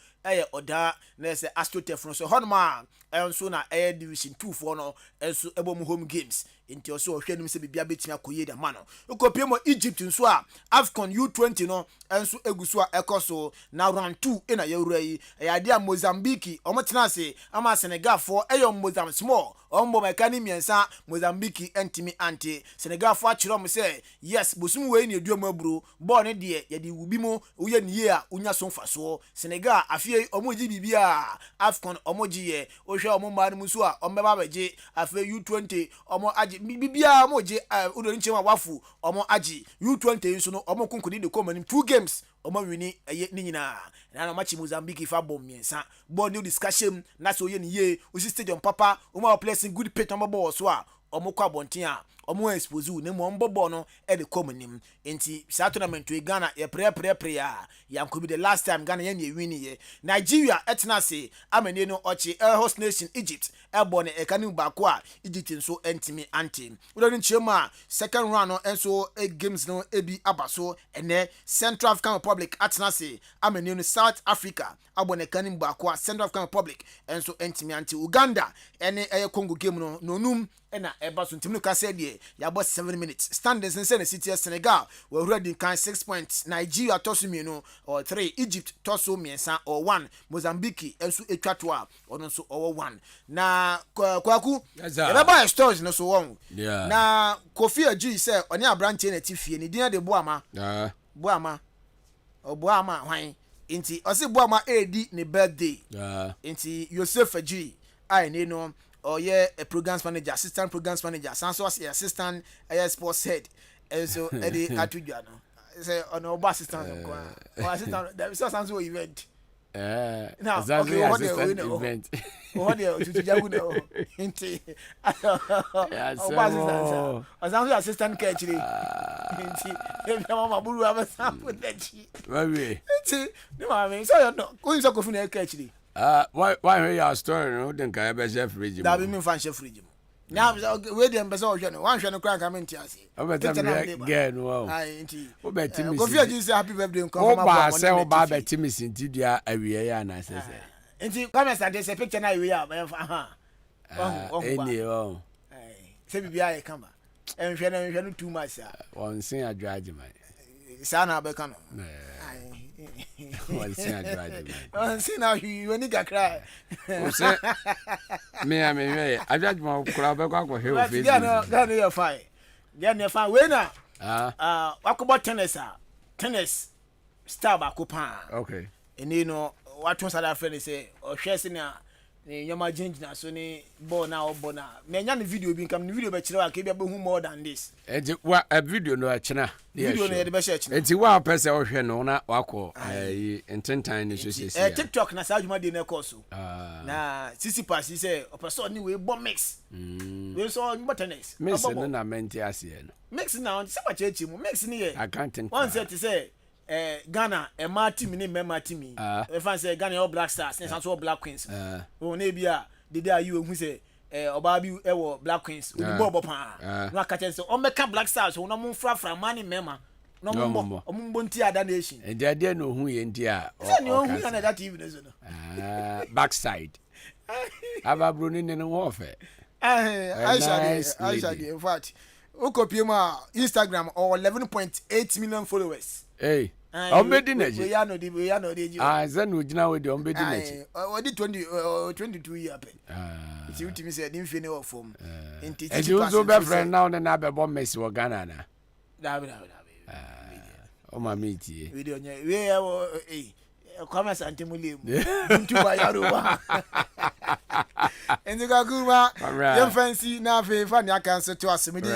oda na say AstroTurf no so honma enso na division 2 for no enso ebo mo home games nti o so hwe nim se bibia betia koye da mano ukopie mo Egypt nso a AFCON U20 no enso eguso a ekoso na round 2 ina yewura yi ade a Mozambique omotena ase ama Senegal for Mozambique small ombo mekani miensa Mozambique entimi anti Senegal for achiro mo say yes bosum we ni eduom aburo ball ne de ye di wubi mo uye niye a unya so mfaso Senegal afie omoji bibia AFCON omoji ye ohwe omo ma no muso a ombeba baje afie U20 omo aji bibia omoji udo nchema wafu omo aji U20 nso no omo konkodi de komani 2 games omo wini ni nyina na no match Mozambique fa bom miensa ball new discussion na so ye niye o stadium papa omo placing good pit on ball so a omo kwa bonten a omo expose ne mo mbobo no e de komanim enti sa tournament we Ghana ye pre ya could be the last time Ghana ye win ye Nigeria etna se amene no ochi host nation Egypt ebone e kanu bako a Egypt nso entimi anti we don chema second round no enso games no ebi abaso ene Central African Republic atna se amene no South Africa abone kanu bako a Central African Republic enso entimi anti Uganda ene Congo game no nonum ena eba so ntimi no ka se de say ya boss 7 minutes standings in City Senegal we already can 6 points Nigeria toss me or 3 Egypt toss miensa or 1 Mozambique enso etwato ono so or 1 na kwaku e buy stores no so won na Kofi Aji say oni abranche na tifie ni din de Boama Boama hwan inti osi Boama edi ne birthday inti Yosef Aji ai ne no or a programs manager, assistant programs manager, Sanso assistant sports head, and so Eddie Atujano. Say on our assistant or assistant there is some event. Now okay, what the event. What the to Jaguno inti assistant catching inti mama buru aba sample that inti no mama so you know go so go fun catching. Why your story no den ka be chef fridge. That be me fan chef fridge. Now we dem be so hwe no wan hwe no kran ka me ntiase. O be tell get no. Ai nti. O be timi. Go fear say happy birthday nko for my say o ba be timi sinti dia awie ya na say. Nti come say this picture na awie ya any oh. Ai say bibia e kama. Enhwe no too much. Won sin adwaje man. Sa na be kan. Well, see, I tried it. See now, you need to cry. Me, I judge my crowd back with him. Then you're fine. Then you're fine. Winner. What about tennis star back up. Okay. And you know, what was that friend say, or shares in your margin, so ni bona. Me yan video being come video but you can be more than this. A video no china. Video no the best. It's one person or no na wako in 10 times TikTok na sa juma de na course. Na sisi pass say o person ni we bomb mix. We so tennis. Mix na menti ase no. Mix na on say what chechi mu mix ni here. I can't think. One say to say Ghana a ma team ni member team. We fan say Ghana all Black Stars, and all Black Queens. O na bia the day you who say oba bi e wo Black Queens, we bobo pa. No aka say o make Black Stars, o na mo fra mani member. No mo nti ada nation. And the idea no hu ye nti a. Say no hu na that even no. Backside. Aba bruni ne no warfare. Aisha in fact, Ukopima Instagram or 11.8 million followers. Hey. Ombedi neji. We are no the. Zan ujina we the ombedi neji. Odi 22 year pe. It's you to me say didn't feel of form. And you so be friend now na be bomb Messi wo Ghana na. Da. O ma meet video we comments antimuli. Ntu ba yaro wa. Enduga kuma yem fancy na fe fa nya kan so to asemedi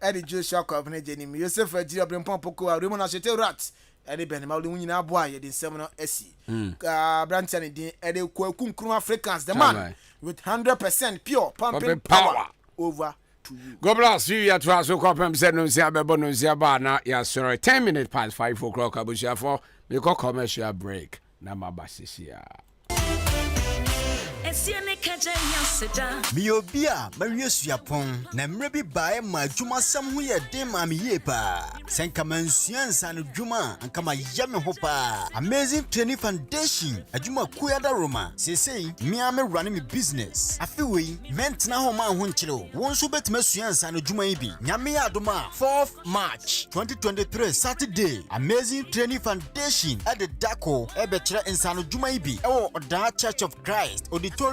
e di Joshua Kwabena Jenim Yosef Aji Obrempon Poko a Remo na Chete Rat e di Ben ma wo nyina abo a ye di nsem no asi branch and din e di Kwakunkuru Africans the man with 100% pure pumping power over to you. God bless you. Ya twa so kopem se no sia bebo no sia ba na ya sorry 10 minutes past 5 o'clock abusia for me go commercial break na mabasisia. Miobia, Maria Suapon, Namrebi by my Juma somewhere, dear Mammy Yepa, Sankamansians and Juma, and Kama Yama Hopa, Amazing Training Foundation, a Juma Kuyada Roma, say, me am running a business. A few way, meant now my Hunchilo, one so bet Messians and Juma Ibi, Yamia Doma, 4th March 2023, Saturday, Amazing Training Foundation at the Daco, Ebetra in San Juma Ibi, or that Church of Christ, Auditorium,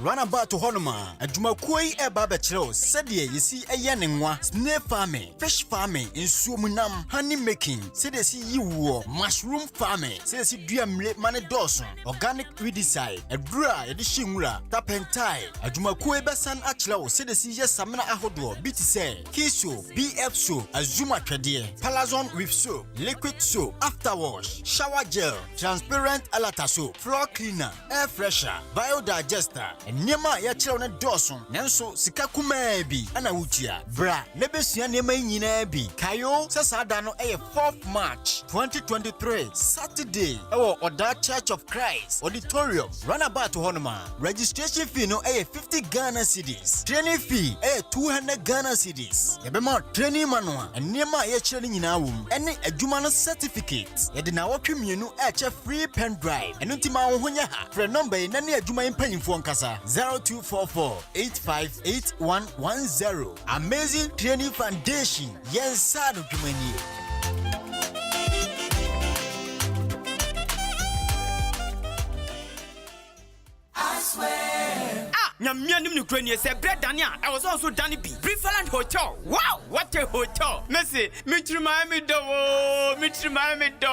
Runabout to Honoma, and Jumakoi e Babachero, said ye see a yaningwa, snake farming, fish farming, in Sumunam, honey making, said they see you war, mushroom farming, says you do money Dawson, organic redeside, a dry edishingura, tap and tie, a Jumakoi Basan Achlo, said they see yes, Samana Ahodo, BT say, Kiso, BF soap, a Zuma Kadir, Palazon with soap, liquid soap, after wash, shower gel, transparent alata soap, floor cleaner, air fresher, biodigester, and Nema Yachel Dawson, Nanso, Sikakumebi, and Autia, Bra, Nebesia Nema Kayo, Sasadano, 4th March 2023, Saturday, or that Church of Christ, Auditorium, Runabout to Honoma, registration fee no 50 Ghana cedis, training fee 200 Ghana cedis, Yabema training manual, and Nema Yachel in Awum, any a Jumano certificate, Yadina Wakim, you know, free pen drive, and Ultima Honyaha, for a number in any Juma in Penny for Nkasa 0244-858110. Amazing Training Foundation. Yes, sir, Jumani. I swear. Nyamianim no krani say bread Dania. I was also Danny B. Preferland Hotel. Wow, what a hotel. Messi, Mitri Miami do. Mitri Miami do.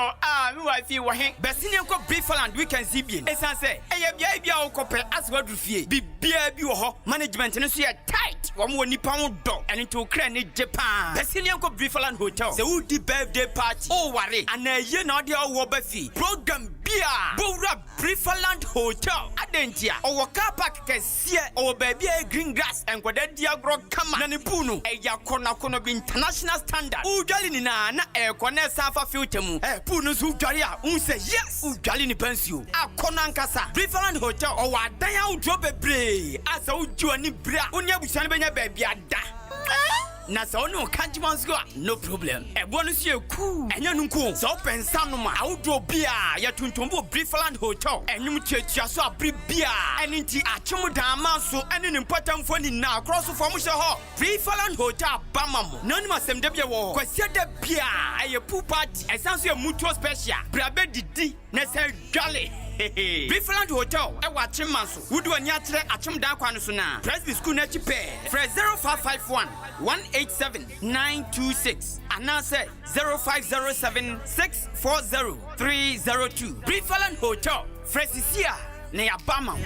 Me wife wa hen. Besini ko Preferland weekend zibien. Esan say, bia bia o kope as what rufie. Bibia bi wo ho. Management no so ye tight. Wo mo nipa ho do. Eni to kra ni Japan. Besini ko Preferland Hotel. Say who di birthday party. Oh worry. Ana ye na de wo ba fi. Program bia. Bowra Preferland Hotel. Adentia. O car park kesi or baby green grass and kwada diagro kama na ne punu eya kono bi international standard ujali ni na kone safa filter mu punu su ujali a say yes ujali ni pensio akona ankasa Preferland Hotel o wa dan ya udro bebre asa uju ani bra onia busan benya baby ada na so no kanji go no problem ebo no sie ku enya nunku so pensa no ma awdo bia ya tuntumbo Preferland Hotel enyum chiachia so abri bia enti achum dan ma so ene ne mpatamfo ni na cross for mo she ho Preferland Hotel bamamo nani masem de bia wo kwasia de bia aye pool party esanso e mutual special brabe didi na se dwale Preferland Hotel e wa chimanso wudu ani atere achum dan kwa no so na Presby school na chipe fresh 0551 187-926 and now say 0507-640-302. Preferland Hotel, Fresisia, Neabama.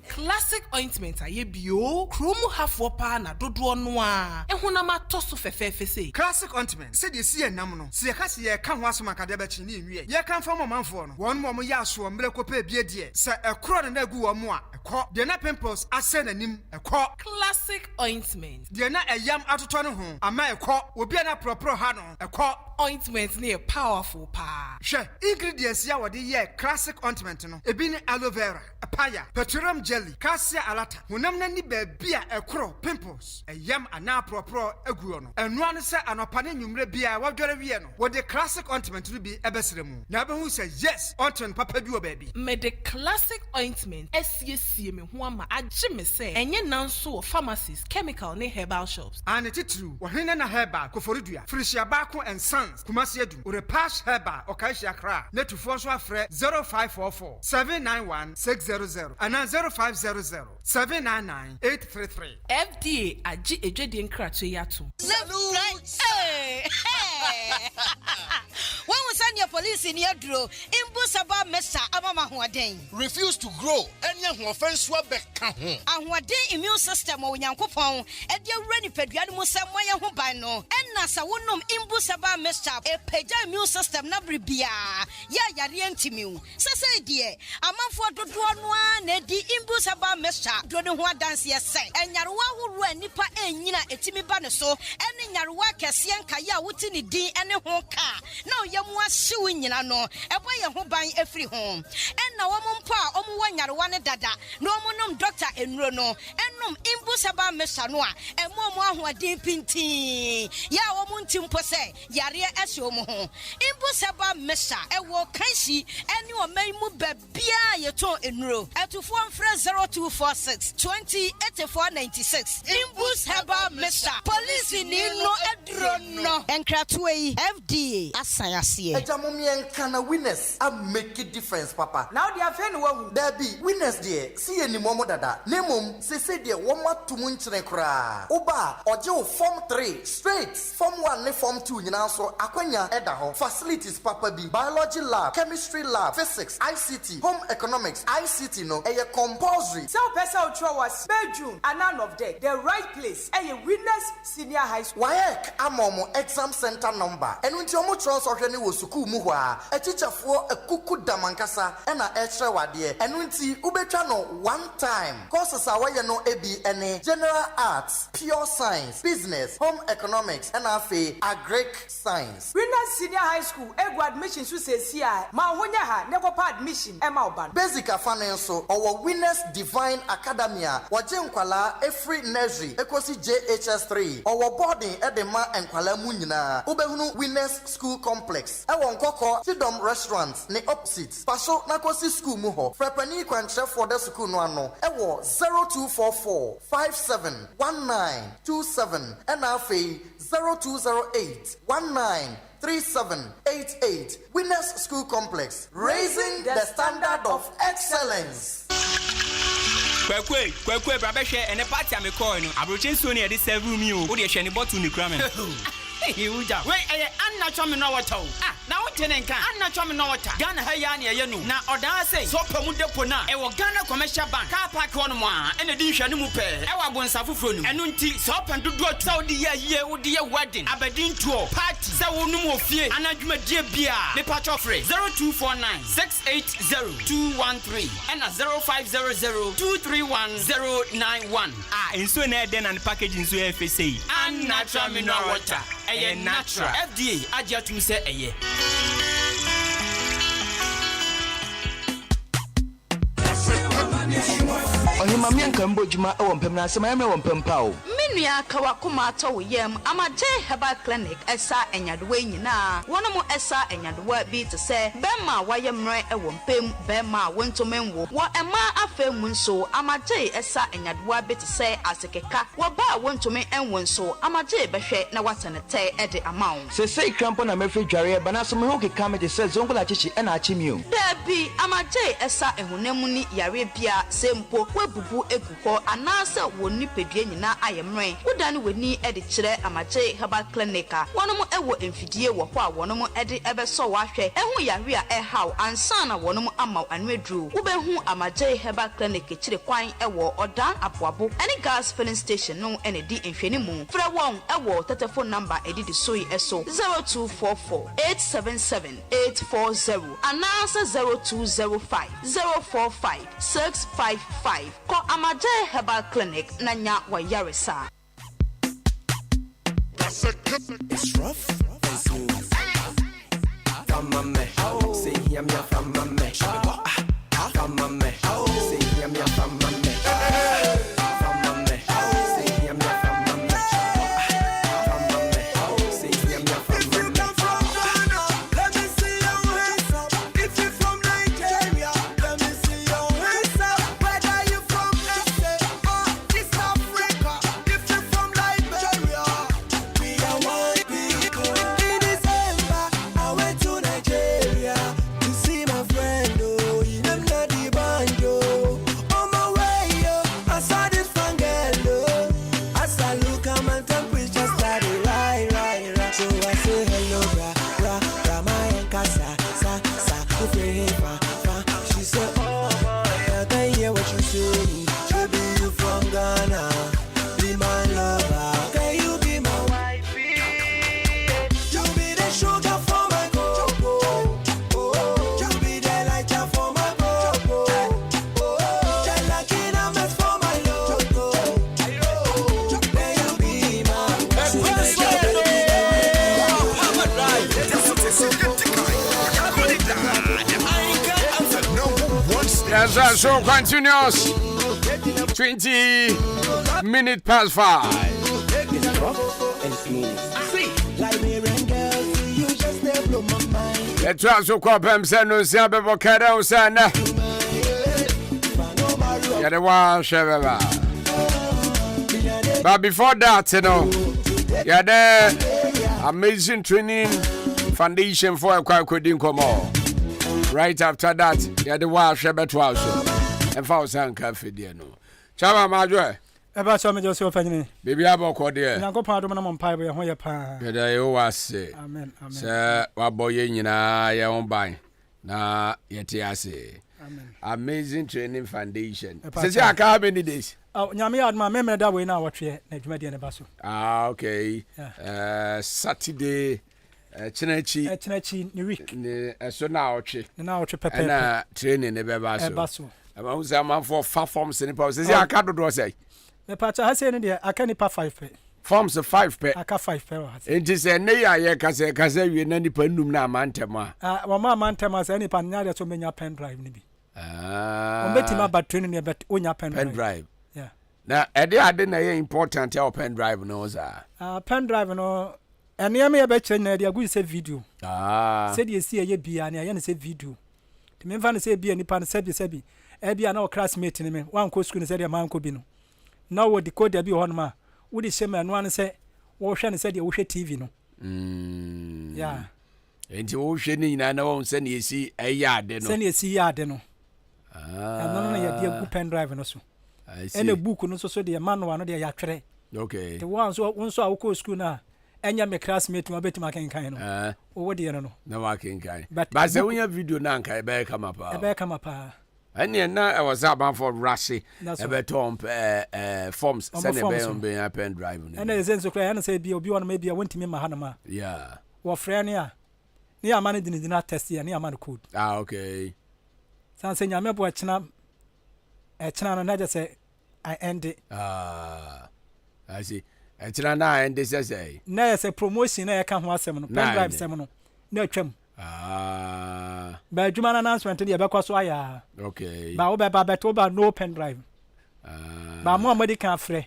Classic ointment aye bio kromu hafo pa na dodo no a ehunama toso fefefe sei classic ointment se de sie nam no se ka se ye ka ho asoma ka de ba chi ne nwie ye kan fa manfo no won mo ya so mbre ko pa bie de se ekro na gu wo mo a ekọ de na pimples ase nanim ekọ classic ointment de na eyam atoto no ho ama ekọ obi na propro ha no ekọ ointment ne powerful pa hwe ingredients ya wode ye classic ointment no ebi ne aloe vera apaya petroleum jelly cassia alata honam na ni ba bia ekro pimples eyam ana propro aguo no eno ane se anopa ne nwumre bia wadware wie no wode classic ointment no bi ebesere mu na be hu se yes ointment papa bi o ba bi me the classic ointment esiesie me ho ama agye me se enye nanso pharmacies chemical ne herbal shops ane titru wo hene na herbal koforidua frisia ba ko and sons kumasi adum ore pass herbal okaisi akra netufo so afre 0544 791 600 ana 0500-799-833. FDA aji ejedi nkrato yato. Hey! When we send your police in your draw, Imbusaba Mesa Amama Huaden. Refuse to grow, and young offense wabeka. And what day immune system or Yankopon, and your ready pediatric Samoya Hubano, and Nasa Wunum Imbusaba Mesa, a peja immune system Nabribia. Ya Yarientimu. Sasa dear, a month for the one, Nedi Imbusaba Mesa, Dronua dance yes, and Yarwa who ran Nipa and Yina Etimi Banaso, and in Yarwa Cassian Kaya Wutini D and a honka. No, Yamwa suing Yano, a boy who buy every home. And now woman pa, one Yarwana dada, no monum doctor and Rono, and num Imbusaba Mesanoa, and Momo who are deep in tea. Ya woman Timpose, Yaria Esomo, Imbusaba Mesa, a walk Kansi, and you may move Bia Yato in row, at to form fresh 0246 208496. Imbus Haba Mesa, police in no adrono, and Kratway FDA. Asayasi. Ejamumi enkana winners a make a difference, Papa. Now they are fair no there be winners there. See any momo dada. Nemum se there woma to munchre kra. Oba ojo form 3 straight. Form 1 ne form 2 nyina so akwanya eda ho. Facilities Papa B. Biology lab, chemistry lab, physics, ICT, home economics, ICT no eye compulsory. So person ultra was bedroom and none of them. The right place. Eye winners senior high school. Waek amomo exam center number. And when you trans or any was suku muwa, a teacher for a kuku damankasa and a extra wade, and Enunti ubetra no one time. Courses are why no ebi any general arts, pure science, business, home economics, and afe agric science. Winners Senior High School, ego admission su se CI. Ma wonya ha never pa admission Emma Oban. Basic afanenso our Winners Divine Academia. Waje nkwala every nursery ekosi JHS3. Our boarding edema nkwala munyina. Ubehunu Winners School Complex. Ewo nkoko Sidom Restaurant ne opposite. Paso nakosi school mu ho. Frepani kwanche for the school no ano. Ewo 0244 571927 and afi 0208 193788. Winners School Complex, raising the standard of excellence. Kwekwe brabe share and a party am coin. Abrochin so near this several meal. Would you share any bottle in the cramming? Hey, Uja. Wait, I'm not coming over to. Now, Tenenka, I'm not coming over to. Ghana Hayani, you know. Now, or dance say, so Pomude Pona, and what Ghana commercial bank, car park 1 and a dish and mupe. I was Safufun, and Unti, Sop and do Saudi year with the wedding. Aberdeen tour, party, so no more fear, and I do my dear beer. The patch of 0249 680 and a 0500 231 and so then and packaging so FSA and natural mineral water. Natural FDA ajatum say eye. Ohimami ankambo juma e wompem na asema eme wompem pa o. Menua kawa kuma to yem amaje herbal clinic esa enyadowa nyina. Wono mo esa enyadowa bi te se bema wayemre e wompem bema wontomenwo. Wo ema afemu nso amaje esa enyadowa bi te se asekeka. Wo ba wontomen enwonso amaje behwe na watenete e de amawo. Se sei krampo na mefe dware ba na so me ho keka me de se zongola chichi e na achimio. Dabi amaje esa ehunemu ni yare bia sempo webubu eguko anase woni pedue nyina ayemre. Udani weni edi chire amaje herbal clinica. Wonomo ewo emfidie wo ho a wonomo edi ebeso wahwe ehu yare a ehaw ansa na wonomo amaw anwedru. Ubehu amaje herbal clinic chire kwan ewo odan aboabo any gas filling station no ene di enfeni mu. Fra won ewo telephone number edi di soyi eso 0244 877 840 anasa 0205 045 655 ko amaje herbal clinic nanya wa yaresa. It's rough and smooth. From my man, say I'm your from my man. From my man, say I'm your from my man. From my man, say I'm your from my man. From my man, say I'm your from my man. Let me see your hands up. If you're from Nigeria, let me see your hands up. Whether you from SA or East Africa, if you're from Liberia, we are one people. In December, I went to Nigeria to see my friend. Oh, he named the banjo. On my way, I saw this fun girl. As I look, my temperature started right. So I say hello, my Ahenkan, sa, fa. She said, oh boy, I can hear what you say. Baby, you from Ghana, be my lover. Can you be my wifey? You be the sugar for my cocoa. You be the lighter for my cocoa. The lucky numbers for my logo. Can you be my Yes, our show continues. 20 minutes past 5. The transfer copem send us a bebo kada usana. Yada wa shebeba. But before that, you know, yada amazing training foundation for Akwaaba Dinkomo. Right after that, yada wa shebetwa also. And for Sanka Fidiano. Chama Madre. Eba so me Joseph Fanyini. Baby aboko de. Nyankopon adom na mo mpae bo ye ho ye pa. Yada yo wase. Amen. Se wa boye nyina ye on ban. Na yete ase. Amen. Amazing training foundation. Say how many days? Nyame adma me da we na wotwe na adwuma de ne ba so. Okay. Saturday Chinechi ni week. So na wotwe. Na wotwe pepe. Na training ne be ba so. Aba who say man for far forms in the say I can't do say. Me pacha ha say ne de aka nipa 5 pe. Forms 5 pe. Aka 5 pe wa. It is a ne ya kase we na nipa num na amantema. Wa ma amantema say nipa nya de so menya pen drive ni bi. On betima ba training ne bet onya pen drive. Yeah. Na ade na important ya pen drive no za. Pen drive no ene ya me be kire na de agu say video. Say de si ye bia na ya ne say video. Ti me fa ne say bia nipa ne sebi e bia na o classmate ne me wan ko school ne say de man ko bi no. Na wo decode bi ho no ma. Wo de shema no an say wo hwe ne say de wo hwe TV no. Yeah. Enti wo hwe ni na na won say ne esi ayade no. Say ne esi yade no. No ya de agu pen drive no so. I see. Ene book no so de manual no de ya twere. Okay. The one so a wo school na enya me classmate ma betima kan kan no. Wo de no. Na wa kan kan. But say when your video na kan e be come up. E be come up. Ene na e was about for Rashi. E be tom forms send e be on be pen drive no. Ene sense kra ene say bi obi won maybe I want me ma ha ma. Yeah. Wo frɛ ne a. Ne ya man din na test ya ne ya man code. Okay. San say nyame bo chena no na just say I end it. I see. Chena na end this say. Na say promotion na e ka ho asem no pen drive sem no. Na atwam. Ba adwuma na announcement de be kwaso aya. Okay. Ba wo be ba beto ba no pen drive. Ba mo amadi kan frɛ.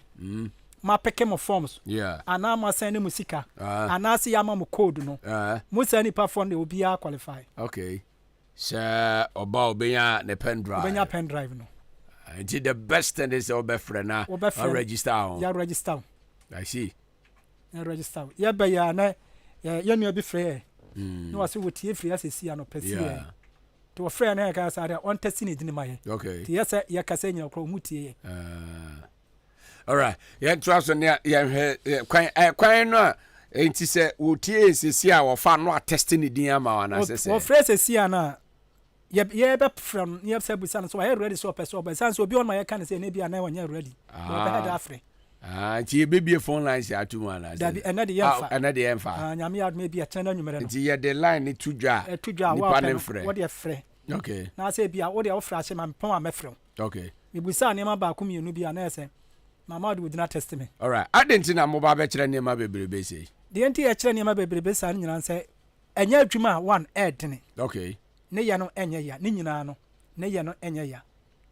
Ma peke mo forms. Yeah. Ana ma send mu sika. Ana se ya ma mo code no. Mo send pa phone de obi a qualify. Okay. Sir oba obenya ne pen drive. Obenya pen drive no. Until the best thing is obe frɛ na register on. Ya register. I see. Ya register. Ya be ya na ya nua bi frɛ. No was wo tie free asesi ano pesi. Yeah. To frɛ na ka sa on test ni din ma ye. Okay. Tie say ya ka say nya kro mu tie. All right. Yeah, trust on ya kwan no enti say wo tie asesi a wo fa no testing ni din ama wana say. Wo frɛ asesi ana ye be from ye say busan so I ready so person but san so obi on my can say na bia na won ready. We be head afre. Nti baby phone lines ya tu man na. Dabi ena de yemfa. Ena de yemfa. Nyame ya maybe a channel numero no. Nti ye the line ni tudwa. Wa ne frɛ. What dey frɛ? Okay. Na say bia wo dey wo frɛ ase man pon a mefrɛ. Okay. Me busa ne ma ba ko mienu bia na say mama do dina test me. All right. Adenti na mo ba be kire ne ma bebrebe sei. De enti e kire ne ma bebrebe sa ne nyina say enya adwuma one edene. Okay. Ne ya no enya ya ne nyina no ne ya no enya ya.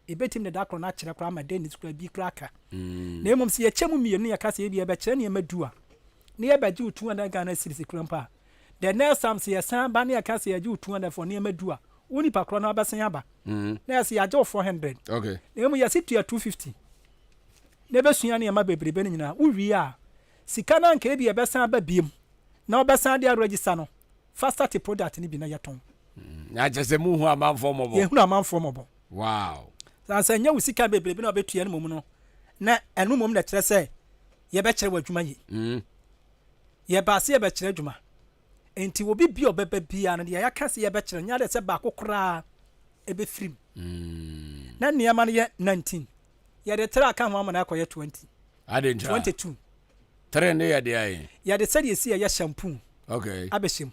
Ebetim ne dakro na kire kra ma den skura bi kraka. Na emom se ye chemu mienu ya kase bi e be kire ne madua. Ne ye baji utu na Ghana city krampa. The next time se ye san ba ne ya kase ye ji utu na for ne madua. Woni pa kro na obesan aba. Na se ya jo 400. Okay. Na emom ya situ ya 250. Ne besua ne ma bebrebe ne nyina. Wo wi a sika na nka bi e besan aba biem. Na obesan de register no. Faster to product ni bi na yeton. Na jese mu hu amanfo mobo. Ye hu amanfo mobo. Wow. Sansa nya usika bebrebe na obetua ne mom no. Na enu mom na kire se ye be kire wadwuma yi. Ye ba se ye be kire adwuma. Enti obi bi obebe bia na de ya ka se ye be kire nya de se ba kokora e be frim. Na niam na ye 19. Ye de tra aka ho amana akoye 20. Ade ntra. 22. Tre ne ye de ayi. Ye de se ye si ye shampoo. Okay. Abeshim.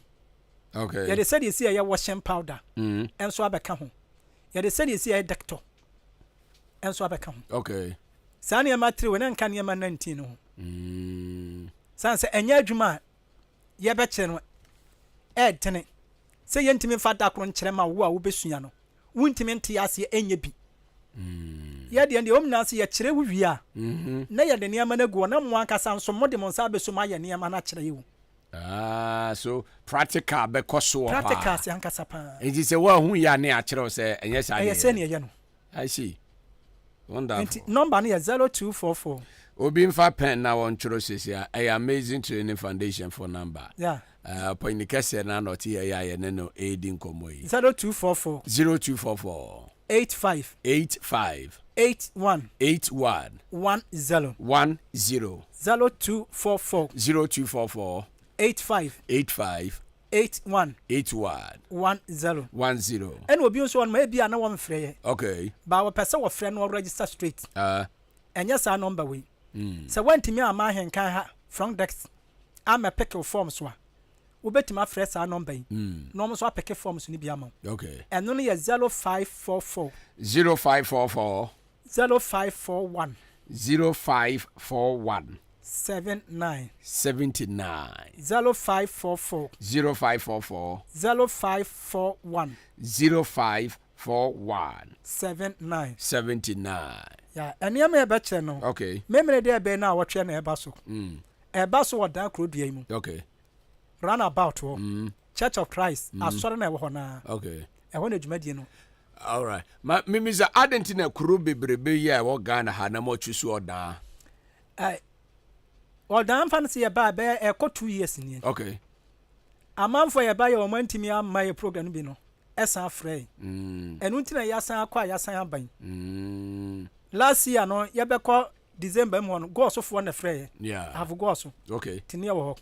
Okay. Ye de se ye si ye washing powder. Enso abeka ho. Ye de se ye si ye doctor. Enso abeka ho. Okay. Sa ne ma 3 we na nka ne ma 19 no. San se enya adwuma ye be kire no tene. Se ye ntimi fa da kro nkire ma wo a wo besua no. Wo ntimi nte ase enya bi. Ye de ende omna se ye kire wo wi a. Na ye de ne ma na go na mo ankasa nso mo de mo nsa beso ma ye ne ma na kire yo. So practical be koso pa. Practical se ankasa pa. Enti se wa hu ya ne a kire se enye sa ne. Ye se ne ye no. I see. Wonderful. Enti number ne 0244 Obi mfa pen na won choro sesia. Amazing Training Foundation for number. Yeah. Point kese na not here ya ne no aiding komo yi. 0244 85 81 10 0244 85 81 10 and obi nso on maybe na won frɛ. Okay. Ba wo pese wo frɛ no register straight. Enya sa number we. So when timi ama Ahenkan ha from Dex am a pickle form so. Ubetima fresh our number. No so apeke forms ni bi ama. Okay. And no ye 0544 0544 0541 0541 79 0544 0541 79 Yeah, and you may bet no. Okay. Memory there be now watch na eba so. Eba so wadan kro dua mu. Okay. Roundabout Church of Christ asore na ewo na. Okay. E ho na dwumadie no. All right. Mimi za Argentina kuro bebrebe ya wo Ghana ha na mo chusu odan. Odan fancy eba be e ko 2 years ni. Okay. Amanfo eba ye o mantimi amaye program bi no. Esa frey. Enu ntina yasan akwa yasan aban. Last year no ye be ko December mo no go so for na frey. Yeah. Have go so. Okay. Tini ye wo.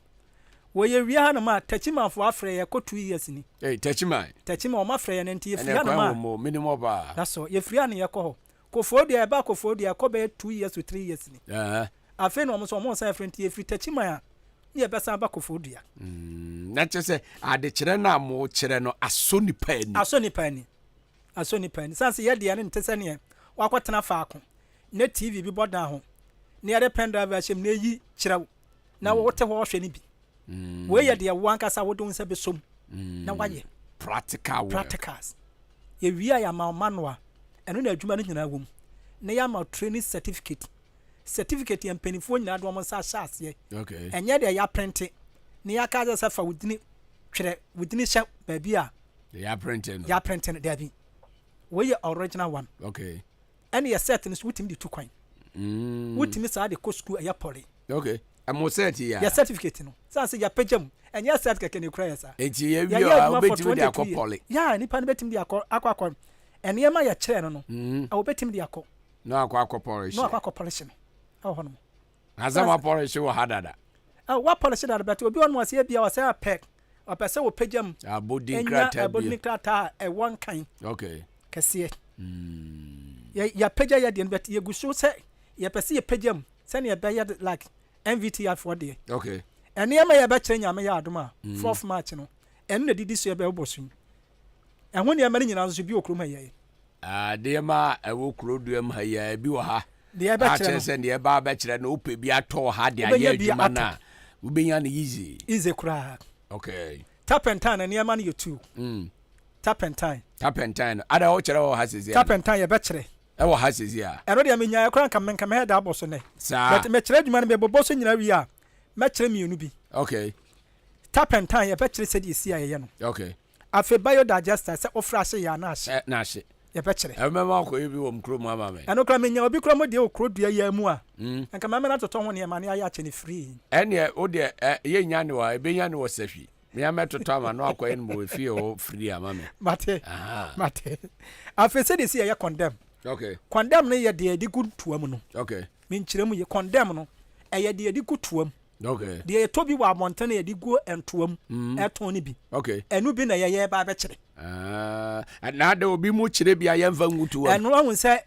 Wo ye wia na ma tachima fo afrey ye ko 2 years ni. Hey, tachima o ma frey na nti ye fia na ma. Minimum ba. That's all. Ye fia na ye ko ho. Ko fo dia ba ko fo dia ko be 2 years to 3 years ni. Afi no mo so mo san frey ye fri tachima ya. Ye be san ba ko fo dia. Na chese ade kire na mo kire no asoni pani. Sanse ye dia ne ntese ne wakotena faako. Na TV bi bodan ho. Ne ye pen drive ahyem na yi kire na wote ho hwe ne bi. We ye dia wankasa wodon se besom. Na waye practicals. Ye wia ya manual. Eno na adwuma no nyina wom. Na ya ma training certificate ya mpanifo nyina do mo sa hyase. Okay. Enye de ya print ni ya ka za fa wudini sha baby a ya printing there be we original one. Okay. And ya set ni wutim di 2 coin wutim sa de ko school ya pori. Okay. Amo set ya certificate no sanse ya pejam and ya set keke ni kra sa enti ya wi a obetim di akopoli ya ni pa ni betim di akwa and ye ma ya kire no a obetim di akọ no akopoli no akopoli no ho no azama polish wo hadada what polish that but obi on was here bia was a pack or person will pejam abodin krata e one kind. Okay. Kese ya peja ya de but ye guso se ye pese ye pejam se ne be ya like MVT for there. Okay. And ye ma ya be kire nyame ya adoma 4th March no en na didi so ye be obosun en ho ne ma nyina so bi okroma ye de ma ewo kroduam ha ya bi wo ha de ye be kire se ne ba be kire no ope bi ato ha de aye adwuma na ubenya na easy kra. Okay. Tap and time and man you too. Tap and time. Ada o chere o hasisi. Tap and time ye be kire. E wo hasisi a. E no de amenya e kran kam he da boso ne. But me kire dwuma ne be boso nyina wi a. Me kire mienu bi. Okay. Tap and time ye be kire se di si aye no. Okay. Afi biodigester se ofra hye ya na hye. Na hye. Ye be kire. E mema ko ebi wo mkro mu ama me. E no kran menya obi kro mo de okro dua ya mu a. Nka mama na toto ho ne ma ne aya che ne free. Ene o de ye nya ne wa ebe nya ne wo safi. Me ametoto ama no akwa en mo fie o free ama me. Mate. Afi se de si ya condemn. Okay. Condemn no ye de edi good tuam no. Okay. Me nkyere mu ye condemn no. Ye de edi good tuam. Okay. De tobi wa montana ye di go entoam eton ni bi. Okay. Enu bi na ye ba be kire. Na da obi mu kire bia ye mfa ngutuam. Enu ahun se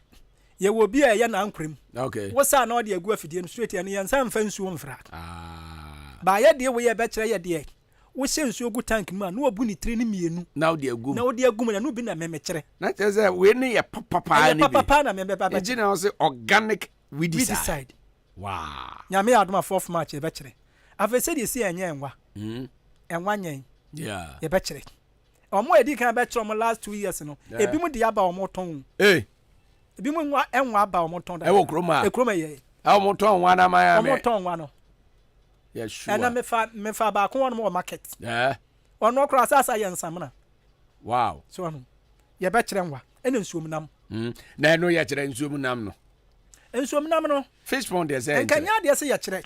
ye wo bi a ye na ankrem. Okay. Wo sa na o de agu afidie no straight ye no ye nsa mfa nsuo mfra. Ba ye de wo ye be kire ye de wo hye nsuo gu tank mu a no obu ni tire ni mienu. Na o de agum. Na o de agum na no bi na meme kire. Na teze we ne ye papa ni bi. Papa na meme baba. Ejina o se organic we decide. Wow. Nyame adoma 4th March ye be kire. Afese de si enye enwa. Enwa nyen. Yeah. Ye be kire. Omo edi kan be kire omo last 2 years no. Ebi mu de aba omo ton. Ebi mu enwa aba omo ton da. E wo kroma. E kroma ye. Omo ton nwa na ma ya me. Omo ton nwa no. Yeah, sure. And me fa ba ko mo market. Yeah. Ono kro asasa ye nsamna. Wow. So no. Ye be kire nwa. Ene nsuom nam. Na no ye kire nsuom nam no. Nsuom nam no. Fish pond dey say. Enkanya de say ye kire.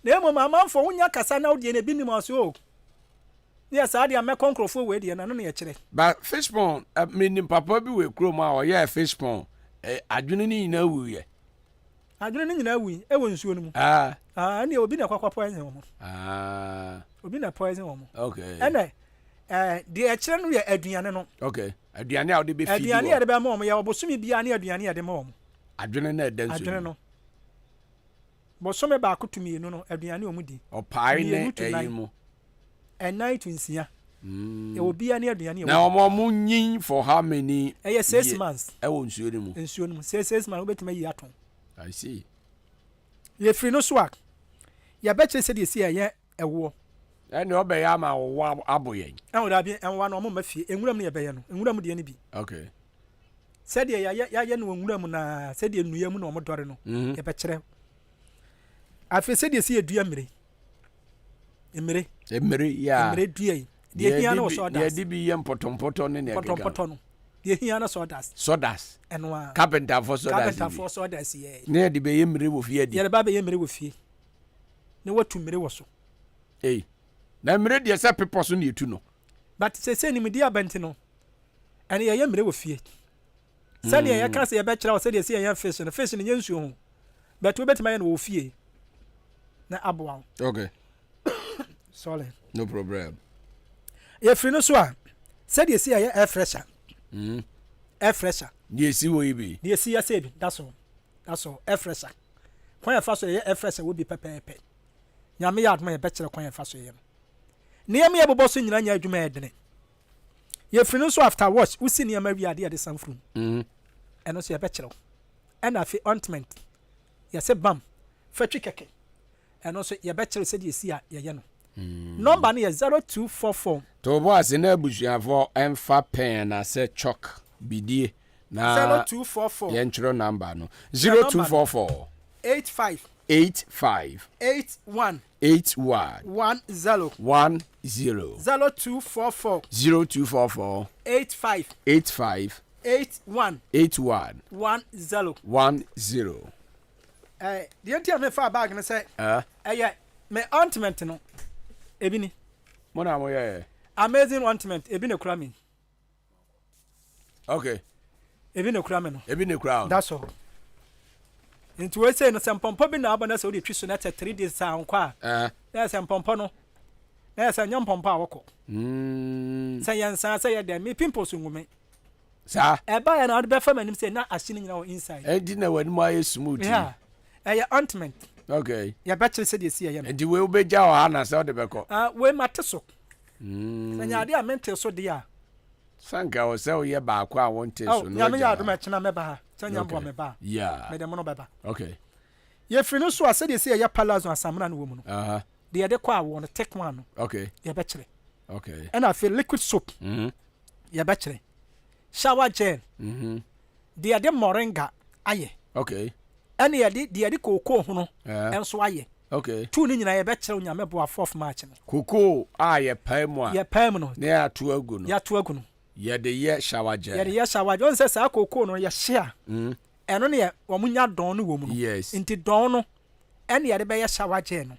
Na emo mamamfo wonya kasa na odie na bi nim aso o. Yes, I am a conqueror we dey na no ye kire. But fish pond meaning papa bi we kro ma o ye fish pond. Adwene ni na wu ye. Adwene ni nyina wu e wo nsuo no mu. Ne obi na kwakwa poison wo mo. Obi na poison wo mo. Okay. Ene de e kire no ye aduane no. Okay. Aduane a o de be feed. Aduane a de be ma wo ye obosumi bia ne aduane a de ma wo mo. Adwene na edan so. Adwene no. Bosome ba akotumi no no aduane o mu di. Opai ne eyi mu. and night to nsia it will be any aduane now mo nyin for how many 6 months e wo nsuo ni mu 6 months obetuma yi aton I see ye free no so a ya beche se de si ye ewo ɛne ɔbɛyɛ ama wo aboyɛn ɛwo da bi ɛnwa no mo mafie enwuram ne yɛbɛyɛ no enwuram de ne bi okay sɛ de ya no enwuram na sɛ de nnuya mu na ɔmo dɔre no yɛbɛkyerɛ afi sɛ de si edua mmire ya mmire dua yi de hia no so da de bi yɛ mpɔtɔmpɔtɔ ne mpɔtɔmpɔtɔ no de hia no so da sodas ɛnwa carpenter for sodas ye ne de be yɛ mmire wo fie de yɛ ba be yɛ mmire wo fie ne watu mmire wo so na mmire de sɛ pepɔ so ne etu no but se ni medi abɛnti no ɛne yɛ mmire wo fie sɛ ne yɛ ka sɛ yɛ bɛkyerɛ wo sɛ de sɛ yɛ fish no yɛ nsuo ho but wo betuma yɛ no wo fie na aboa okay sorry no problem yɛ free no so a sɛ de sɛ yɛ air fresher air fresher de si wo ibi de si ya sɛ bi that's all air fresher kwan yɛ fa so yɛ air fresher wo bi pɛpɛɛpɛ nyame yɛ adoma yɛ bɛkyerɛ kwan yɛ fa so yɛ no nneɛma yɛ bobɔ so nyina nya adwuma yɛ dene yɛ free no so after wash usi nneɛma wi ade yɛ de sanfuru ɛno so yɛ bɛkyerɛ ɛna afi ointment yɛ sɛ bam fatwi kɛkɛ ɛno so yɛ bɛkyerɛ sɛ de si a yɛ no number no yɛ 0244 to bo ase na abusuafo emfa pen na sɛ chalk bidie na 0244 yɛ ntwerɛ number no 0244 85 81 10 0244 85 81 10 deɛ ntia me fa bag no sɛ ɛyɛ me ointment no ebi ni mo na mo yɛ amazing ointment ebi ne kura me okay ebi ne kura me no ebi ne kura that's all nti we say no sɛ mpɔmpɔ bi na aba na sɛ wode twi so na 3 days sa nkɔ a na sɛ mpɔmpɔ no na sɛ nya mpɔmpɔ a wɔkɔ sɛ yɛn san sɛ yɛ dɛ me pimples ngume sa ɛba yɛ na wode bɛfa manim sɛ na ahye no nyina wɔ inside ɛdi na wani mu ayɛ smooth yeah ɛyɛ ointment okay yɛ bɛkyerɛ sɛ de si yɛ no nti we wobɛgya wɔ ha na sɛ wode bɛkɔ we mate so sɛ nyade a mente so de a sanka wo sɛ woyɛ baako a wonte so no nyame yɛ adom akyena mɛba ha sɛ nya mboa mɛba yeah mede mo no bɛba okay yɛ firi no so a sɛ de si yɛ palazzo asamra no wɔ mu no de yɛde kɔ a wɔ no thick one no okay yɛ bɛkyerɛ okay ɛna afei liquid soap yɛ bɛkyerɛ shower gel de yɛde moringa ayɛ okay ɛne yɛde de yɛde cocoa ho no ɛnso ayɛ okay tu ne nyina yɛ bɛkyerɛ nyame boa 4th March no cocoa a yɛ pae mu a yɛ pae mu no na yɛ ato agu no yɛde yɛ shower gel yɛde yɛ shower gel ɔnsɛ saa cocoa no yɛ hye a ɛno ne yɛ wɔn nya dɔn no wɔ mu no yes nti dɔn no ɛne yɛde bɛyɛ shower gel no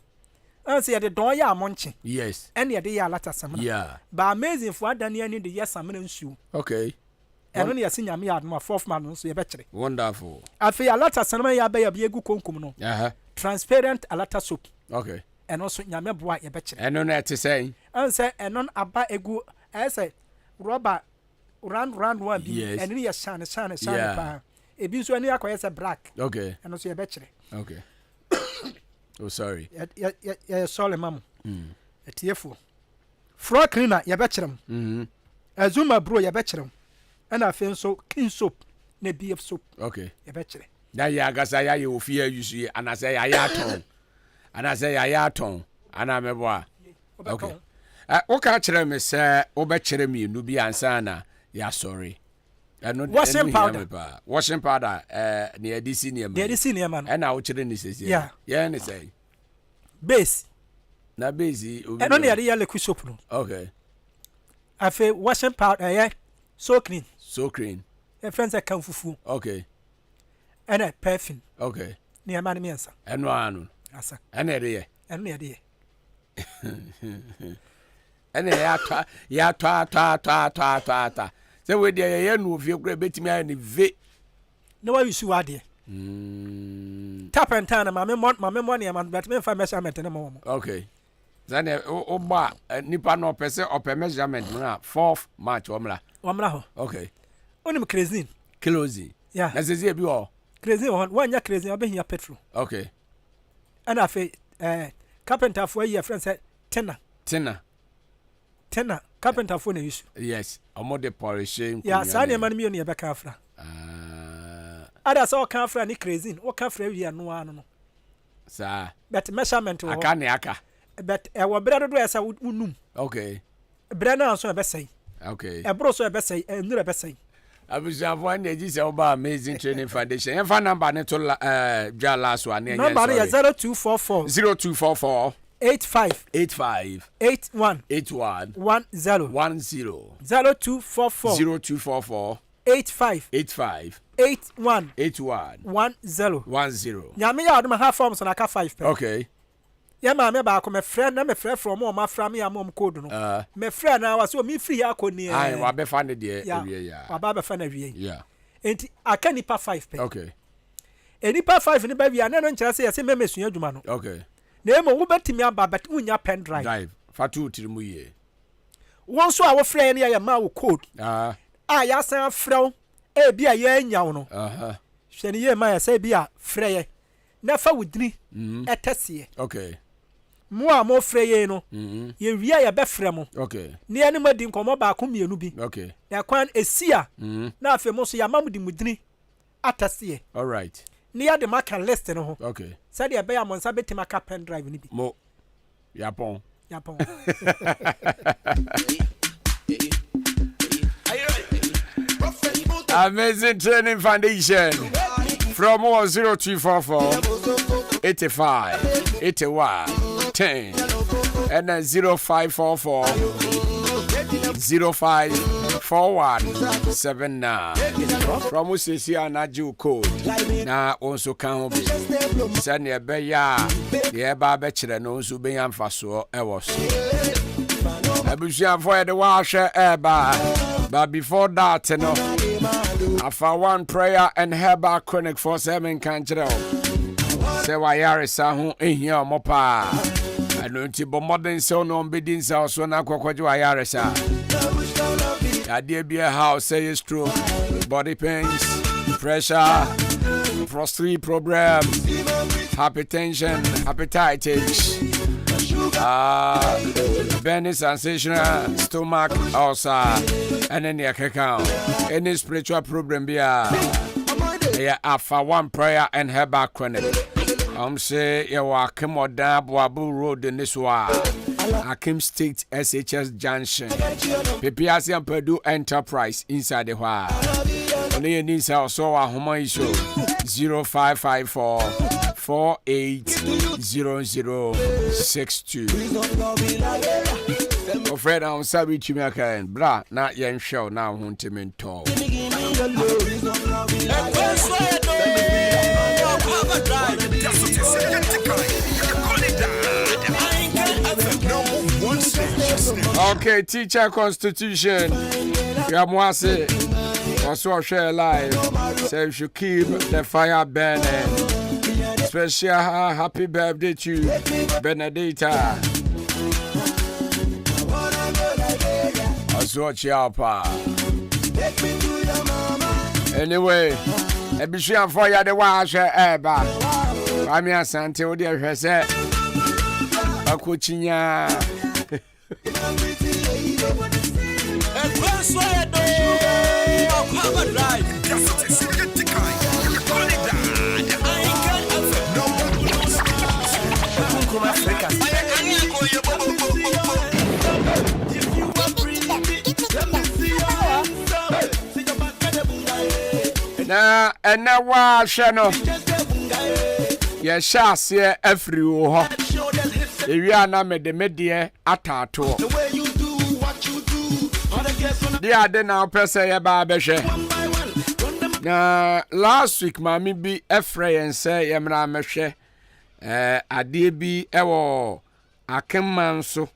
ɛnsɛ yɛde dɔn yɛ amonche yes ɛne yɛde yɛ alata samina yeah ba amazing fo adane ani de yɛ samina nsuo okay ɛno ne yɛse nyame yɛ adom a 4th March no nso yɛbɛkyerɛ wonderful afei alata samina yɛ abɛyɛ bi egu konkom no transparent alata soap okay ɛno nso nyame boa yɛbɛkyerɛ ɛno na ɛte sɛn ɛnsɛ ɛno aba egu ɛsɛ rubber round one bi ɛno ne yɛ shine pa ebi nso ani akɔyɛ sɛ black okay ɛno nso yɛbɛkyerɛ okay oh sorry yɛ sorry mam etiefo floor cleaner yɛbɛkyerɛ azuma bro yɛbɛkyerɛ ɛna afei nso clean soap na BF soap okay yɛbɛkyerɛ na yɛ agasa yɛ ofie ayusu yɛ anasɛ yɛ atɔn anasɛ yɛ atɔn ana mɛboa okay woka kyerɛ me sɛ wobɛkyerɛ mmienu bi ansa na yɛ sorry washing powder ne yɛde si nneɛma no ɛna wokyerɛ ne sɛsie yɛn ne sɛ base na base ɛno ne yɛde yɛ liquid soap no okay afei washing powder ɛyɛ so clean friends sɛ kan fufuo okay ɛna perfume okay nneɛma no mmiɛnsa ɛno ano asa ɛna yɛde yɛ ɛno ne yɛde yɛ ɛna yɛatɔ sɛ wedeɛ yɛyɛ no ofie kora bɛtumi ayɛ ne ve na wayusu wadeɛ tap and turn mame mo nneɛma no bɛtumi mfa measurement no ma wɔ mo okay sɛne wobɔ a nipa no ɔpɛ sɛ ɔpɛ measurement no a 4th March wɔmmra hɔ okay wonim kerosene na sɛsie bi wɔ kerosene wɔ hɔ woanya kerosene wobɛhia petrol okay ɛna afei carpenterfoɔ ayi afrɛ sɛ tena Tenor, carpenter phone use. Yes, omo de polishing. Yeah, Sanya man me on your back afra. Others all come from any crazy. What come from you no one. Sir. But measurement. I can't aka. But our brother dress I would unum. Okay. Brenna so best say. Okay. A bro so best say and no best say. I was one day this about amazing training foundation. And phone number to last one. Number is 0244 0244 85 81 10 0244 85 81 10 Yami ya aduma half forms on aka 5 pe. Okay. Ya ma me ba ko me friend na me friend from o ma fra me am code no. Me friend na was so me free akoni e. Ai wa be fa ne de ewie ya. Wa ba fa na wie. Yeah. Enti aka nipa 5 pe. Okay. Enipa 5 ni ba wi na no nkyere se yesi me mesua adwuma no. Okay. Na emo wo betimi aba but unya pen drive. Drive. Fatu tirimu ye. Won so a wo friend ne ya ma wo code. Ya san frɛ e bia ye nya wo no. Hwɛ ne ye ma ya say bia frɛ ye. Na fa wudini etese. Okay. Mo a mo frɛ ye no. Ye wia ya be frɛ mo. Okay. Ne ane madi nkomo ba ko mienu bi. Okay. Na kwan esia. Na afi mo so ya mamudi mudini atase. All right. Ne ya de maka list no ho. Okay. Said ya be ya monsa betima ka pen drive ni bi. Mo. Yapon. Amazing Training Foundation from 0244 85 81 10 and then 0544 054179 from Usisi Anaju code na also can be send your beya the eba chere no so be amfaso e wo so abusia for the washer eba but before that no afa one prayer and herbal chronic for 7 can chere say wayare sa ho ehia omopa anonti bo modern so no bedin sa so na kwakwaje wayare sa Idea be a house, say it's true. Body pains, pressure, prostate problem, hypertension, hepatitis, burning sensational stomach ulcer, and any account. Any spiritual problem be for one prayer and herbal chronic. Say you are Kemoda Wabu Road in this one. Akim State SHS Junction. PPRC and Purdue Enterprise inside the wa. Only needs also a home issue 0554 480062. Afraid I'm sorry to me again. Bra, not young show now, won't you mean tall. Okay, teacher constitution. Yamwase also share life. So you should keep the fire burning. Special happy birthday to Benedita. Also chiapa. Anyway, Ebishian for ya the wash eba. I'm your Sante Odia Hese. Akuchinya. Na ena wa hwe ye shase afri wo ho ewia na medemede atato dia de na pese ye ba behwe na last week mami bi efre yen se ye mra mehwe ade bi ewo akemman so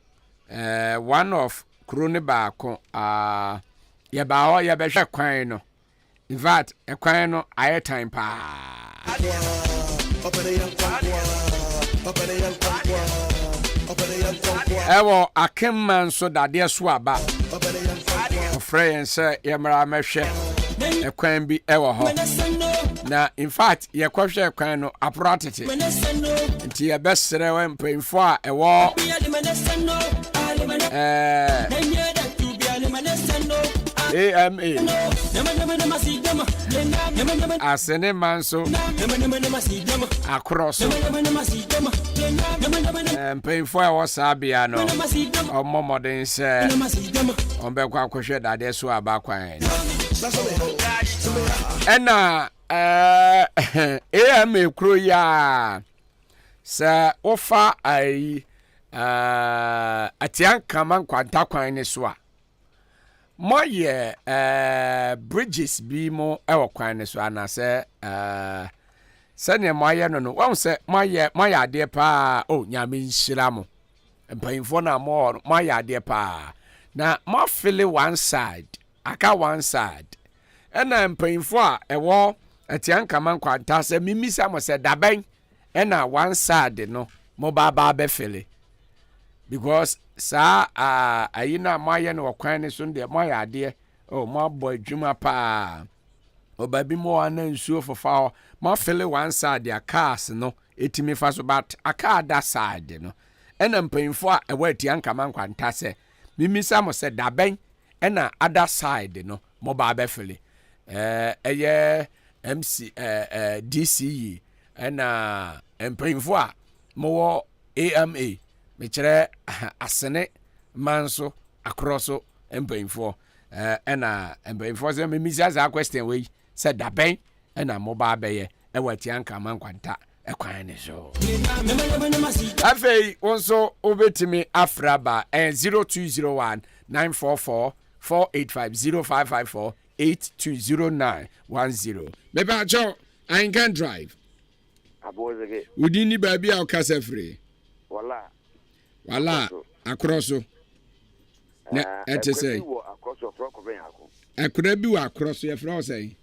one of krone baako ye ba ho ye behwe kwan no. In fact, a quino air time pa. Ewo a kimman so that dear swaba. Frey and say, Yamara Meshe, a quine be ever hot. Now, in fact, your question quino apparatus. Until your best seller went praying for a war. AMA Asene Manso across mpanyinfo a wɔsabea no ɔmmɔ mmɔden sɛ ɔmbɛkɔ akɔhwɛ dadeɛ so aba kwan ɛna AMA kuro yi a sɛ wofa ayi Ahenkan nkwanta kwan ne so a moyɛ bridges bi mo ɛwɔ kwan ne so anasɛ sɛnea moayɛ no no wɔn sɛ moayɛ adeɛ paa o nyame nhyira mo mpanyinfoɔ na moayɛ adeɛ paa na mofili one side aka one side ɛna mpanyinfoɔ a ɛwɔ Ahenkan nkwanta sɛ mimisa mo sɛ dabɛn ɛna one side no mo ba bɛfili because saa ayi na moayɛ no kwan ne so deɛ moayɛ adeɛ o moabɔ adwuma paa obabi mo ana nsuo fofa hɔ mofili one side a cars no etimi fa so but aka da side no ɛna mpanyinfo a ɛwɔ Ahenkan nkwanta sɛ mimisa mo sɛ dabɛn ɛna other side no mo ba bɛfili ɛyɛ MC DCE ɛna mpanyinfo a mowɔ AMA mekyerɛ Asene Manso across mpanyinfoɔ ɛna mpanyinfoɔ sɛ memisa saa question wei sɛ dabɛn ɛna moba bɛyɛ ɛwɔ Ahenkan nkwanta ɛkwan ne so afei wo nso wobɛtumi afra ba 0201 944 485 0554 820910 mepaakyɛw Ahenkan drive wodi ni baabi a wokasa firi wala across na ɛte sɛ akora bi wɔ across yɛfrɛ wo sɛ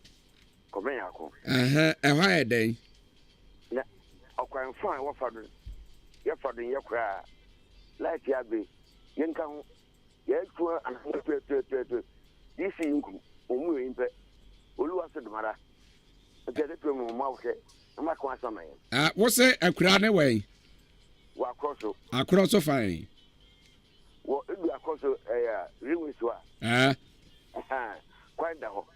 ɛhɔ ayɛ dɛn na ɔkwan fa wɔfa do yɛfa do yɛ kora light ya be yɛnka ho yɛtua anahɔ pɛpɛpɛ disi nku omu yɛ impɛ oluwa se domara nkɛde pɛ mu mu awhɛ ama kwa sama yɛ wo sɛ akora ne wɛn across fine wo edu across riwe so quite da ho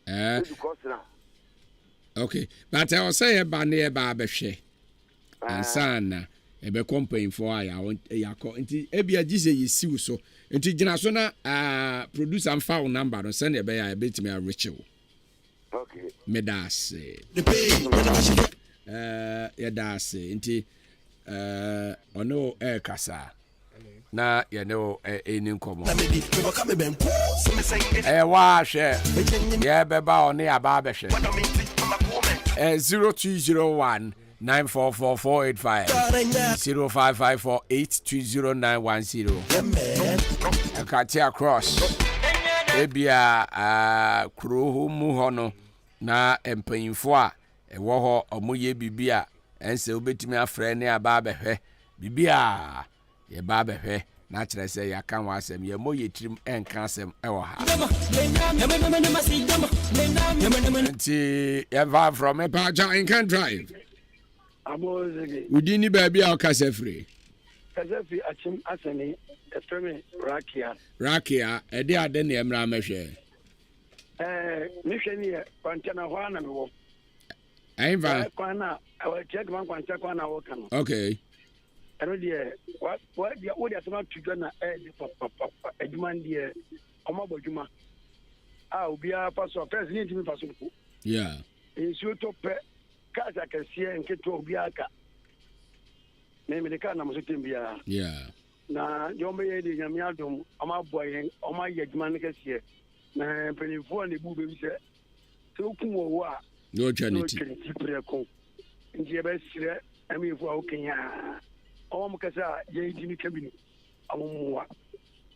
edu course na okay but I was say ba ne ba behwe ansana ebe company for yakọ nti ebia gise yesiw so nti gina so na producer am foul number no send ebe ya betimi a rechew okay medas yedase nti ono kasa na ye no eni nkomo wa hwe ye beba oni aba behwe 0201 944 0554 820910 akati across ebia kuro mu hono na empanyimfo a ewo ho omoye bibia ense obetimi afre ne aba behwe bibia ye ba behwe na kyerɛ sɛ yɛaka ho asɛm yɛ mo yɛtirim ɛnka asɛm ɛwɔ ha nti yɛva from Epaja Ahenkan drive wodi ni baabi a wokasa firi kasafi achim asani efreme rakia ɛde ade ne mmra mɛhwɛ mehwɛ ni kwantana hɔ ana mewɔ ɛnva kwana check man kwantana kwana wɔ kan okay ɛno deɛ wode asɛm atodwa na ɛde papa adwuma no deɛ ɔmabɔ adwuma a obiara fa so afɛs ne ntimi fa so mpo nsuo tɔ pɛ cars akɛseɛ nketewa obiara ka na mede kaa nam so tem biara na deɛ ɔmbɛyɛ de nyame adom ɔmaboa yɛn ɔmayɛ adwuma no kɛseɛ na mpanimfoɔ a ne bu bɛbi sɛ wokum wɔ wo a na ɔtwa ne ti prɛ ko nti yɛbɛserɛ amiyɛfoɔ a wokanyaa ɔmo kasa yɛn di kabini amomoa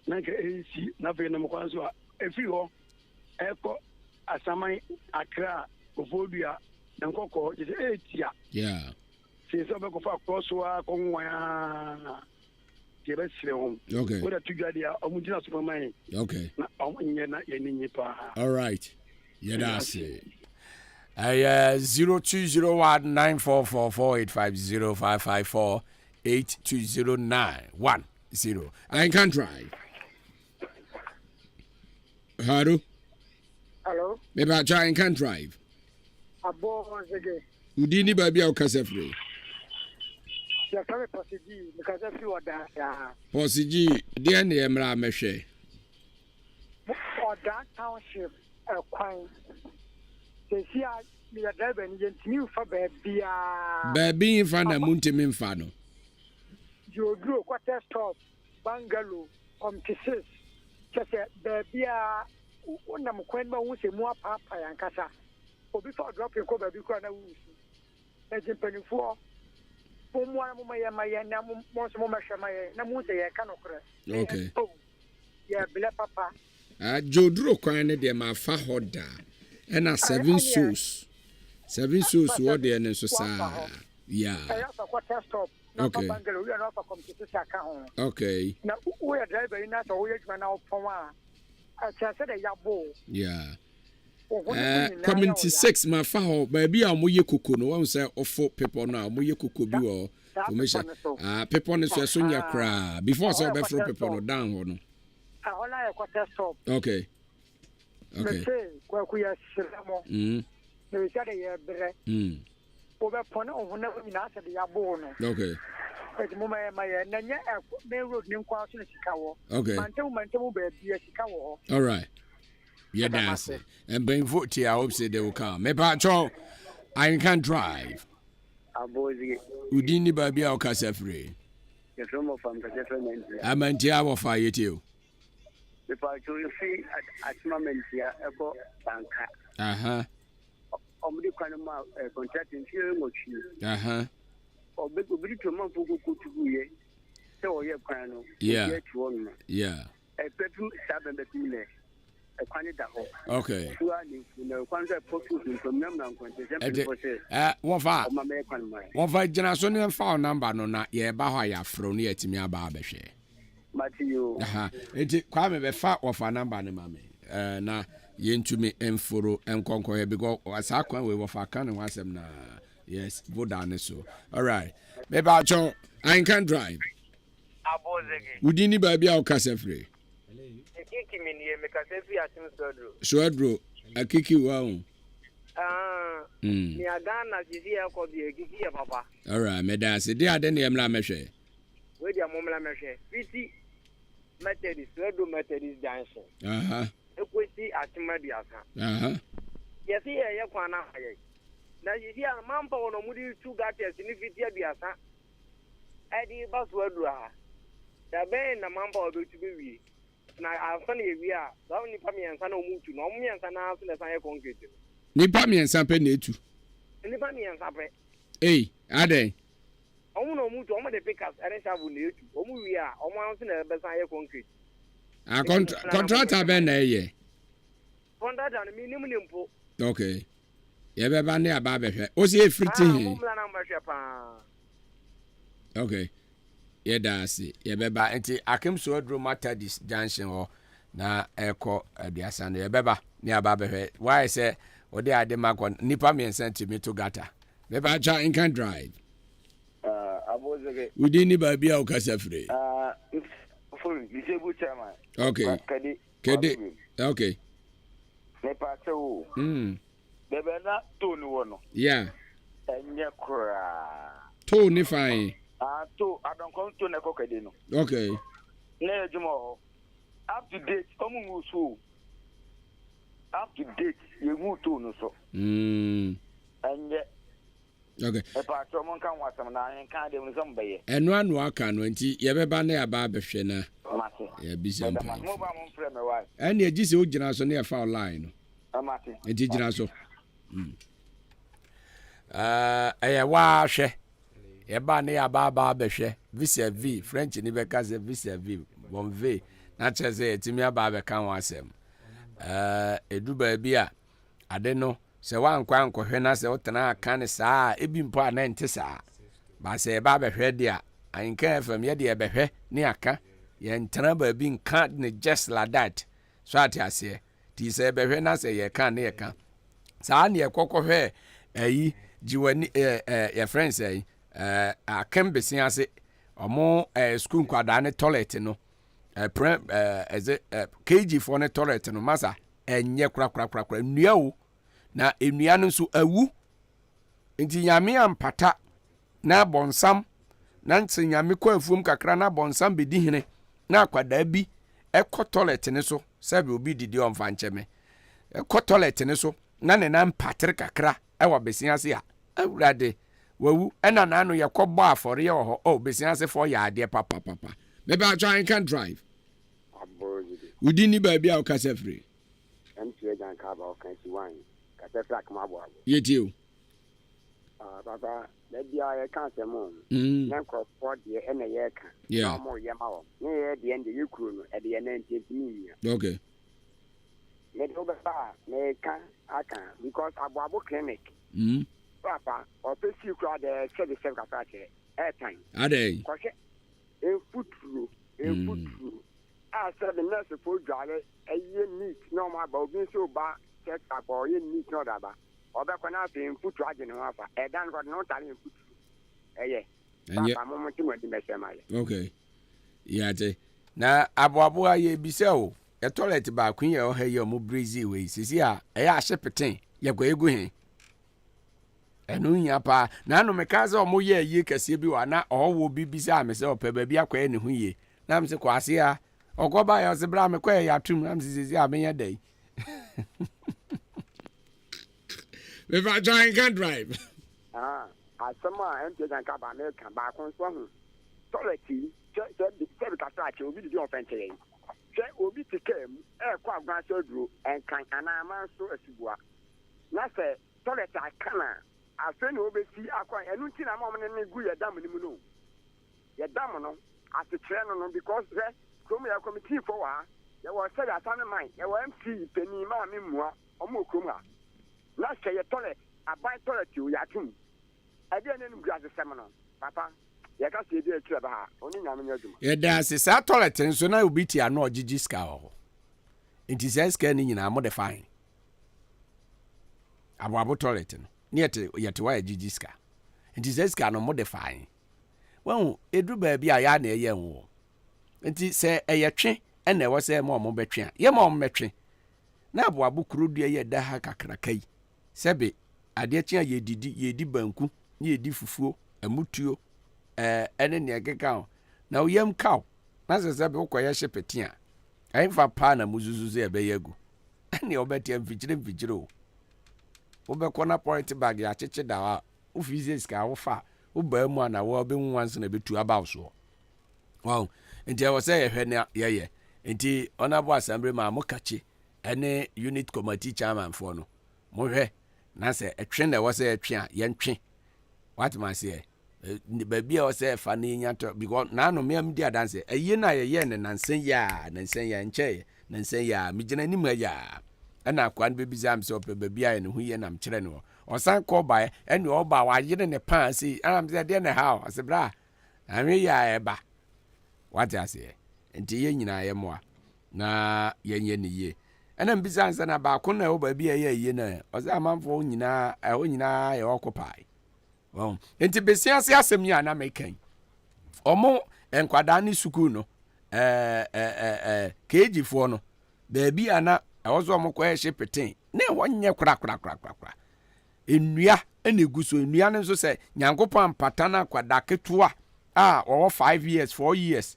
na nka ɛnsi na afei nam kwan so a ɛfiri hɔ ɛkɔ asaman akra ofodua na nkɔkɔ gye sɛ ɛtia sɛ sɛ ɔbɛkɔfa akorɔ so a kɔnwan a deɛ ɛbɛserɛ hɔ wode to dwa deɛ a ɔmo gyina so mama yɛn na ɔnyɛ na yɛne nye paa alright yɛda ase 0201 944 485 0554 8209 1 0. Ahenkan Drive. Hello. Hello. Maybe I try Ahenkan Drive. Abo zege. Udini baby au kasefre. Ya kame posiji nikasefri wada ya. Posiji dia ne emra mehwe. Oda township kwan. Sesia mi ya driver ni yentimi fa baabia. Baabi fa na muntimi mfa no. Jodro quarter stop bungalow comtisis. Kese baabia wonam kwan ma wo se mu apapa yankasa. Obi fa drop ko baabi ko na wusu. Na jimpanifo Mumwa mumaya maya na mumso mumashwa maya na munse ya kanokre. Okay. Ya bila papa. Jodro kwan ne de ma fa hoda. Na 7 souls. 7 souls wo de ne so sa. Yeah. Okay. Okay. Na we driver ina so we juma na opon a. A chance de yabo. Yeah. Community 6 ma fa ho ba bi a moye koko no won say ofo people no a moye koko bi wo formation people no so nya kra before so be fro people no down ho no ola e quarter stop. Okay. Okay. Kwa kuya siramo ne wi de ye bre o be pon o hona mi na ase de yabo no. Okay. But mo ma ye na nya main road ni kwa so sika wo. Okay. Mantemu be bi sika wo. All right. Yeah, that's it. And bring foot here, I hope say they will come. Me patrol, Ahenkan Drive. Udini baby au kasefre. The from from the Amantia wa fire too. The patrol fee at moment here ebo banka. Omudi kwanuma contract in here mochi. Obi to man fuku kutuye. Se oye kwano. Yeah. Yeah. Pepu sabe betule. Okay. One for generation phone number no na ye ba ho ya fro no yatimi aba abehwe. Matthew. Enti kwa me be fa ofa number no mame. Na yentumi emforo enkonko he because asa kwan we ofa kan no asem na yes voda ne so. All right. Me ba cho Ahenkan Drive. Abozege. Udini ba bia o kasefre. Swadro akiki wao. Ni agana jiji yako bi kiki ya papa. All right, medase dia de ne emla mehwe. We dia momla mehwe. Fiti Methodist, Swadro Methodist Junction. Ekwesi atimadi asa. Yesi ye kwana haye. Na jiji ya mampa ono mudi 2 gates ni fiti abiasa. Edi ba Swadro ha. Da ben na mampa obetubi wi. Na afani ewia so nipa miensa na omutu na omiensa na aso na san concrete nipa miensa pe na etu nipa miensa pe aden omu na omutu omu de pickers ere shavu na etu omu wi a omu aso na be san concrete contractor ben na eye contractor na minimum nimpo. Okay, ye be ba na aba behwe o se efriti he omu na mbahwe pa. Okay. Yeah, that's it. Yeah, beba. Enti akem so adro Methodist Junction ho na eko aduasa no. Yeah, beba. Ni aba behwe. Why say ode ade makon nipa me sent me to gata. Beba cha Ahenkan Drive. Abozege. Udini ba bia o kasafre. For disabled chairman. Okay. Kede. Okay. Me pacho. Beba na to no wono. Yeah. Enye kura. To ni fine. To I don't come to Nekokade no. Okay. Ne jumo up to date omu so. Up to date you move to no so. And okay. E pa to mon kan wasam na Ahenkan dem so mbeye. Eno anu aka no nti ye beba na ya ba behwe na. Mate. Ya bisa mpa. Mo ba mo frɛ me wa. Ene agi se o gina so na ya fa online no. Mate. Enti gina so. Aya wa hwe. Eba ne ababa behwe visa v French ni beka se visa v bon v na chese etimi ababa kan wasem edu ba bia ade no se wankwa nkohwe na se wotena aka ne saa ebi mpo ana nte saa ba se eba behwe dia Ahenkan FM ye de behwe ne aka ye ntena ba bi nka ne just like that so atiase ti se behwe na se ye kan ne ye kan saa ne ye kokohwe ayi jiwani ye friends ayi akembesi ase Omo school kwada ne toilet no KG for ne toilet no masa enye kura nnua o na nnua no nso awu nti nyame ampata na bonsam na nti nyame kwa afuom kakra na bonsam bedi hene na akwada bi ekɔ toilet ne so sɛbe obi didi ɔmfa nkyɛme ekɔ toilet ne so na ne na mpatre kakra ɛwɔ besia se a awurade wawu ɛna naano yɛkɔbɔ afɔre yɛ wɔ hɔ o besia se fɔ yɛ adeɛ papa maybe I try and can drive wudi ni baabi a wokasa firi MTA Jan Kaba Okansi Wine kasa firi akamabo yɛtio baba maybe I can't say more na nkrɔfoɔ deɛ ɛna yɛka na ɔmo yɛ ma wɔ ne yɛ deɛ nde yɛkuro no ɛde yɛ na ntɛntimi nia okay me do bɛfa me ka aka because aboabo clinic papa ɔpɛsi kura de sɛde sɛm kasa kyerɛ airtime adɛn kɔhwɛ emfuturo a sɛde nurse fo dware ɛyɛ neat na ɔmo aba obi nso ba check up ɔyɛ neat na ɔda ba ɔbɛkɔ na afei mfuturo agye ne ho afa ɛda no kɔde na ɔtare mfuturo ɛyɛ papa mo mo ti mo di mɛsɛ ma yɛ okay yate na aboabo ayɛ bisɛ o e toilet ba kun yɛ ɔha yɛ ɔmo breezy wei sisi a ɛyɛ ahye peten yɛ kɔ egu he ɛno nya pa na no meka sɛ ɔmo yɛ yie kɛseɛ bi wa na ɔwɔ bi bisa me sɛ ɔpɛ ba bi akɔɛ ne ho yie na me sɛ kɔ ase a ɔkɔba yɛ ɔse bra me kɔ yɛ atum na me sisi a me yɛ dai if I try and can drive asɛm a MTA Jan Kaba America ba ko nso ho toilet sɛ kasa akyɛ obi didi ɔfɛnkyɛ yɛn sɛ obi te kam ɛkɔ agwan sɛ duro ɛnkan anaa ma nso asibua na sɛ toilet akana afei na obesi akɔ ɛnu nti na ma ɔmo ne gu yɛ dam ne mu no yɛ dam no asekyerɛ no because sɛ kurom yɛ committee fo wa yɛwɔ sɛ yɛ asane man yɛwɔ MC panyin maa me mmua ɔmo kurom ha na sɛ yɛ toilet aban toilet o yɛ atum ɛdeɛ ne no gu asesɛm no papa yɛka sɛ yɛde atwa ba ha ɔne nyame nyɛ adwuma yɛda se saa toilet nso na obi ti ano ɔgyegye ska wɔ hɔ nti sɛ ska ne nyinaa mo de fine aboabo toilet no ne yɛte wa yɛgyegye ska nti sɛ ska no mo de fine wɔn edu baabi a yɛ na ɛyɛ wo nti sɛ ɛyɛ twe ɛna ɛwɔ sɛ ma ɔmo bɛtwe a yɛ ma ɔmo bɛtwe na aboabo kuro dua yɛ da ha kakraka yi sɛbe adeɛ kye a yɛdi banku ne yɛdi fufuo amutuo ɛne ne ɛkeka ho na woyam kaw na sɛ be wokɔyɛ hye pete a ɛmfa paa na muzuzu sɛ ɛbɛyɛ agu ɛne wobɛte mfikyire o wobɛkɔ na point bag yɛakyekye da hɔ a wofi sɛ sika wofa wobaa mu a na wɔbɛhu wanso na bɛtu aba wo soɔ wow nti ɛwɔ sɛ yɛhwɛ ne yɛyɛ nti ɔnabo asambere ma mokakye ɛne unit committee chairman foɔ no mohwɛ na sɛ ɛtwe na ɛwɔ sɛ ɛtwe a yɛntwe watema seɛ baabi a ɔsɛ fa ne nya to because naano me am di adanse ɛyɛ na yɛyɛ ne nansen ya nkyɛ nansen ya megyina nim ya ɛna akwa no bebisa am sɛ ɔpɛ baabi a ne ho yɛ nam kyerɛ no ɔsan kɔ ba ɛne ɔba wayere ne pan se am sɛ deɛ ne ha ɔsɛ bra anwe ya ɛba wate aseɛ nti yɛ nyinaa yɛ moa na yɛnyɛ ne yie ɛna mbisa ansa na baako na ɛwɔ baabi a yɛ yie na ɔsɛ amanfo nyinaa ɛwɔ nyinaa yɛ ɔkopai wow enti besia se asɛm yi ana mekan ɔmo nkwadaa ne sukuu no KG foɔ no baabi ana ɛwɔ so ɔmo kɔyɛ hye peten ne wɔnyɛ kora nnua ɛna egu so nnua no nso sɛ nyankopɔn ampata na akwadaa ketewa a wɔwɔ 5 years 4 years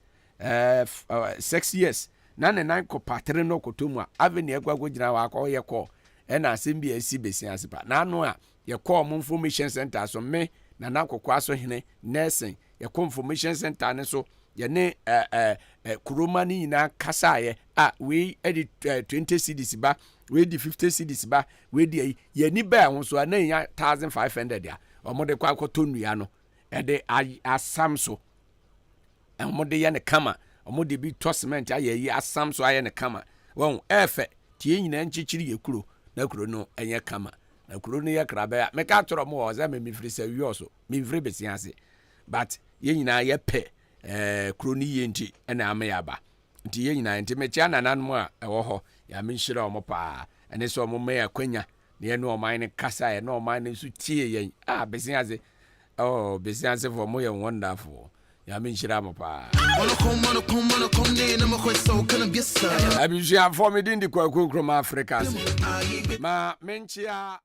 6 years na ne nan kɔ patere no kotomu a ave ne agwago gyina wɔ akɔ yɛ kɔ ɛna asɛm bi asi besia se pa na ano a yɛkɔ mo information center so me na nakɔkɔ aso hene nursing yɛkɔ information center ne so yɛne kuroma ne nyinaa kasaeɛ a wei ɛde 20 cedis ba wei di 50 cedis ba wei di yɛni bɛɛ ho so a na nya 1500 a ɔmo de kɔ akɔtɔ nnua no ɛde asam so ɔmo de yɛ ne kama ɔmo de bi tɔ cement ayɛ yi asam so ayɛ ne kama wɔn ɛfɛ tie nyinaa nkyikyiri yɛ kuro na kuro no ɛnyɛ kama na kuro no yɛ krabɛ a meka tɔrɔ mo wɔ sɛ me mefiri sɛ wiɔ so mefiri besia ase but yɛ nyinaa yɛ pɛ kuro no yɛ nti ɛna ame yɛ aba nti yɛ nyinaa nti mekyia nananom a ɛwɔ hɔ yɛ ame nhyira ɔmo paa ɛne sɛ ɔmo mɛ akwanya na yɛ ne ɔman no kasa yɛ na ɔman no nso tie yɛn besia ase besia ase fo mo yɛ wonderful ya menhyira mo pa abusua for me din di kwa Africa ma menchia